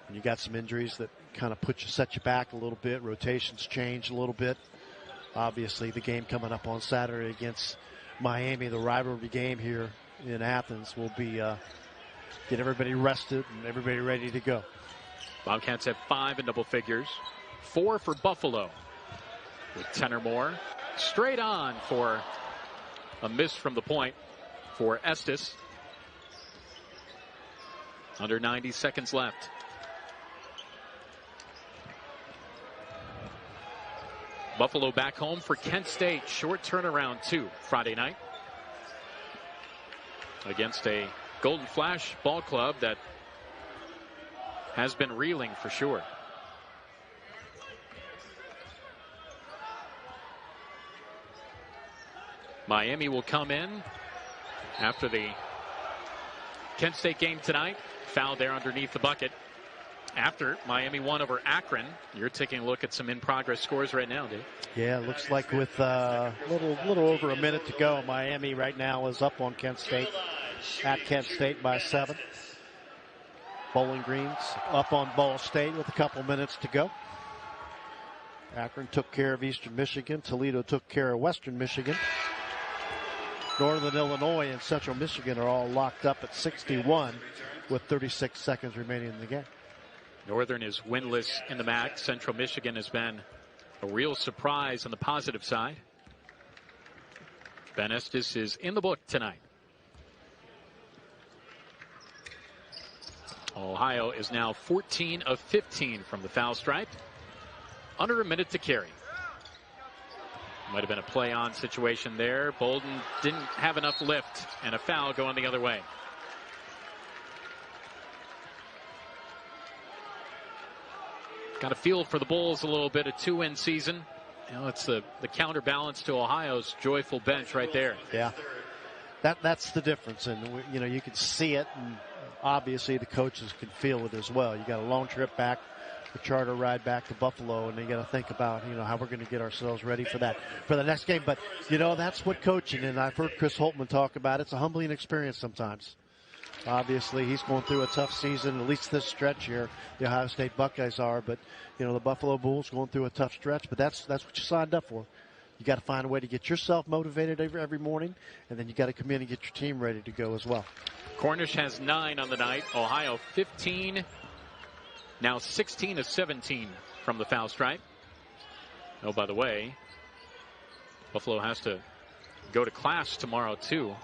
when you got some injuries that kind of set you back a little bit, rotations change a little bit. Obviously, the game coming up on Saturday against Miami, the rivalry game here in Athens, will be get everybody rested and everybody ready to go. Bobcats have 5 in double figures, 4 for Buffalo with 10 or more. Straight on for a miss from the point for Estes. Under 90 seconds left. Buffalo back home for Kent State. Short turnaround too Friday night against a Golden Flash ball club that has been reeling for sure. Miami will come in after the Kent State game tonight. Foul there underneath the bucket. After Miami won over Akron. You're taking a look at some in-progress scores right now, Dave. Yeah, it looks like with a little over a minute to go, Miami right now is up on Kent State, at Kent State by 7. Bowling Green's up on Ball State with a couple minutes to go. Akron took care of Eastern Michigan. Toledo took care of Western Michigan. Northern Illinois and Central Michigan are all locked up at 61 with 36 seconds remaining in the game. Northern is winless in the MAC. Central Michigan has been a real surprise on the positive side. Ben Estes is in the book tonight. Ohio is now 14 of 15 from the foul stripe. Under a minute to carry. Might have been a play-on situation there. Bolden didn't have enough lift, and a foul going the other way. Got a feel for the Bulls a little bit, a 2-win season. You know, it's the counterbalance to Ohio's joyful bench right there. Yeah, that's the difference, and you know, you can see it, and obviously the coaches can feel it as well. You got a long trip back, a charter ride back to Buffalo, and you got to think about, you know, how we're going to get ourselves ready for the next game. But you know, that's what coaching, and I've heard Chris Holtman talk about. It's a humbling experience sometimes. Obviously, he's going through a tough season, at least this stretch here. The Ohio State Buckeyes are, but you know, the Buffalo Bulls going through a tough stretch. But that's what you signed up for. You got to find a way to get yourself motivated every morning, and then you got to come in and get your team ready to go as well. Cornish has 9 on the night. Ohio 15. Now 16 of 17 from the foul stripe. Oh, by the way, Buffalo has to go to class tomorrow too,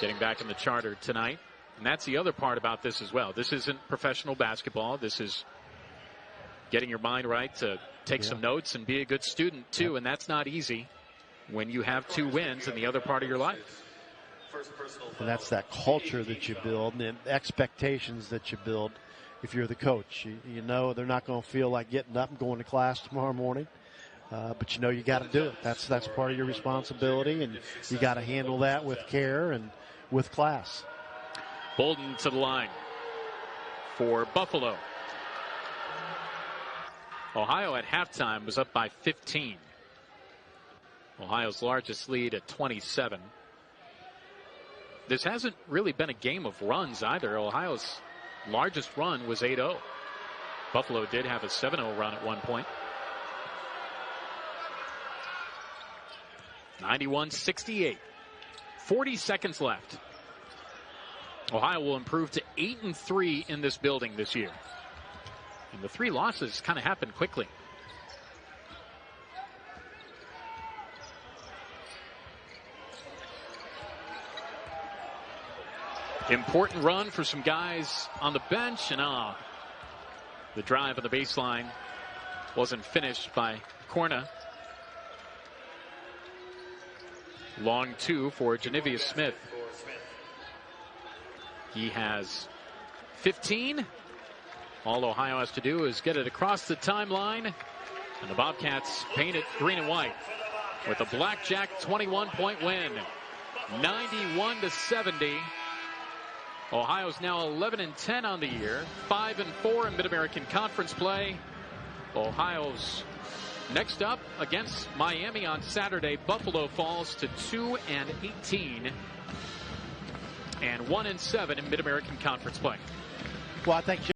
getting back in the charter tonight. And that's the other part about this as well. This isn't professional basketball. This is getting your mind right to take some notes and be a good student too. And that's not easy when you have 2 wins in the other part of your life. And that's that culture that you build and the expectations that you build if you're the coach. You know they're not going to feel like getting up and going to class tomorrow morning. But you know you got to do it. That's part of your responsibility, and you got to handle that with care and with class. Bolden to the line for Buffalo. Ohio at halftime was up by 15. Ohio's largest lead at 27. This hasn't really been a game of runs either. Ohio's largest run was 8-0. Buffalo did have a 7-0 run at one point. 91-68. 40 seconds left. Ohio will improve to 8-3 in this building this year. And the 3 losses kind of happened quickly. Important run for some guys on the bench, and the drive on the baseline wasn't finished by Corna. Long 2 for Genevius Smith. He has 15. All Ohio has to do is get it across the timeline, and the Bobcats paint it green and white with a blackjack 21-point win, 91-70. Ohio's now 11-10 on the year, 5-4 in Mid-American Conference play. Ohio's next up against Miami on Saturday. Buffalo falls to 2-18. And and 1-7 in Mid-American Conference play. Well, I think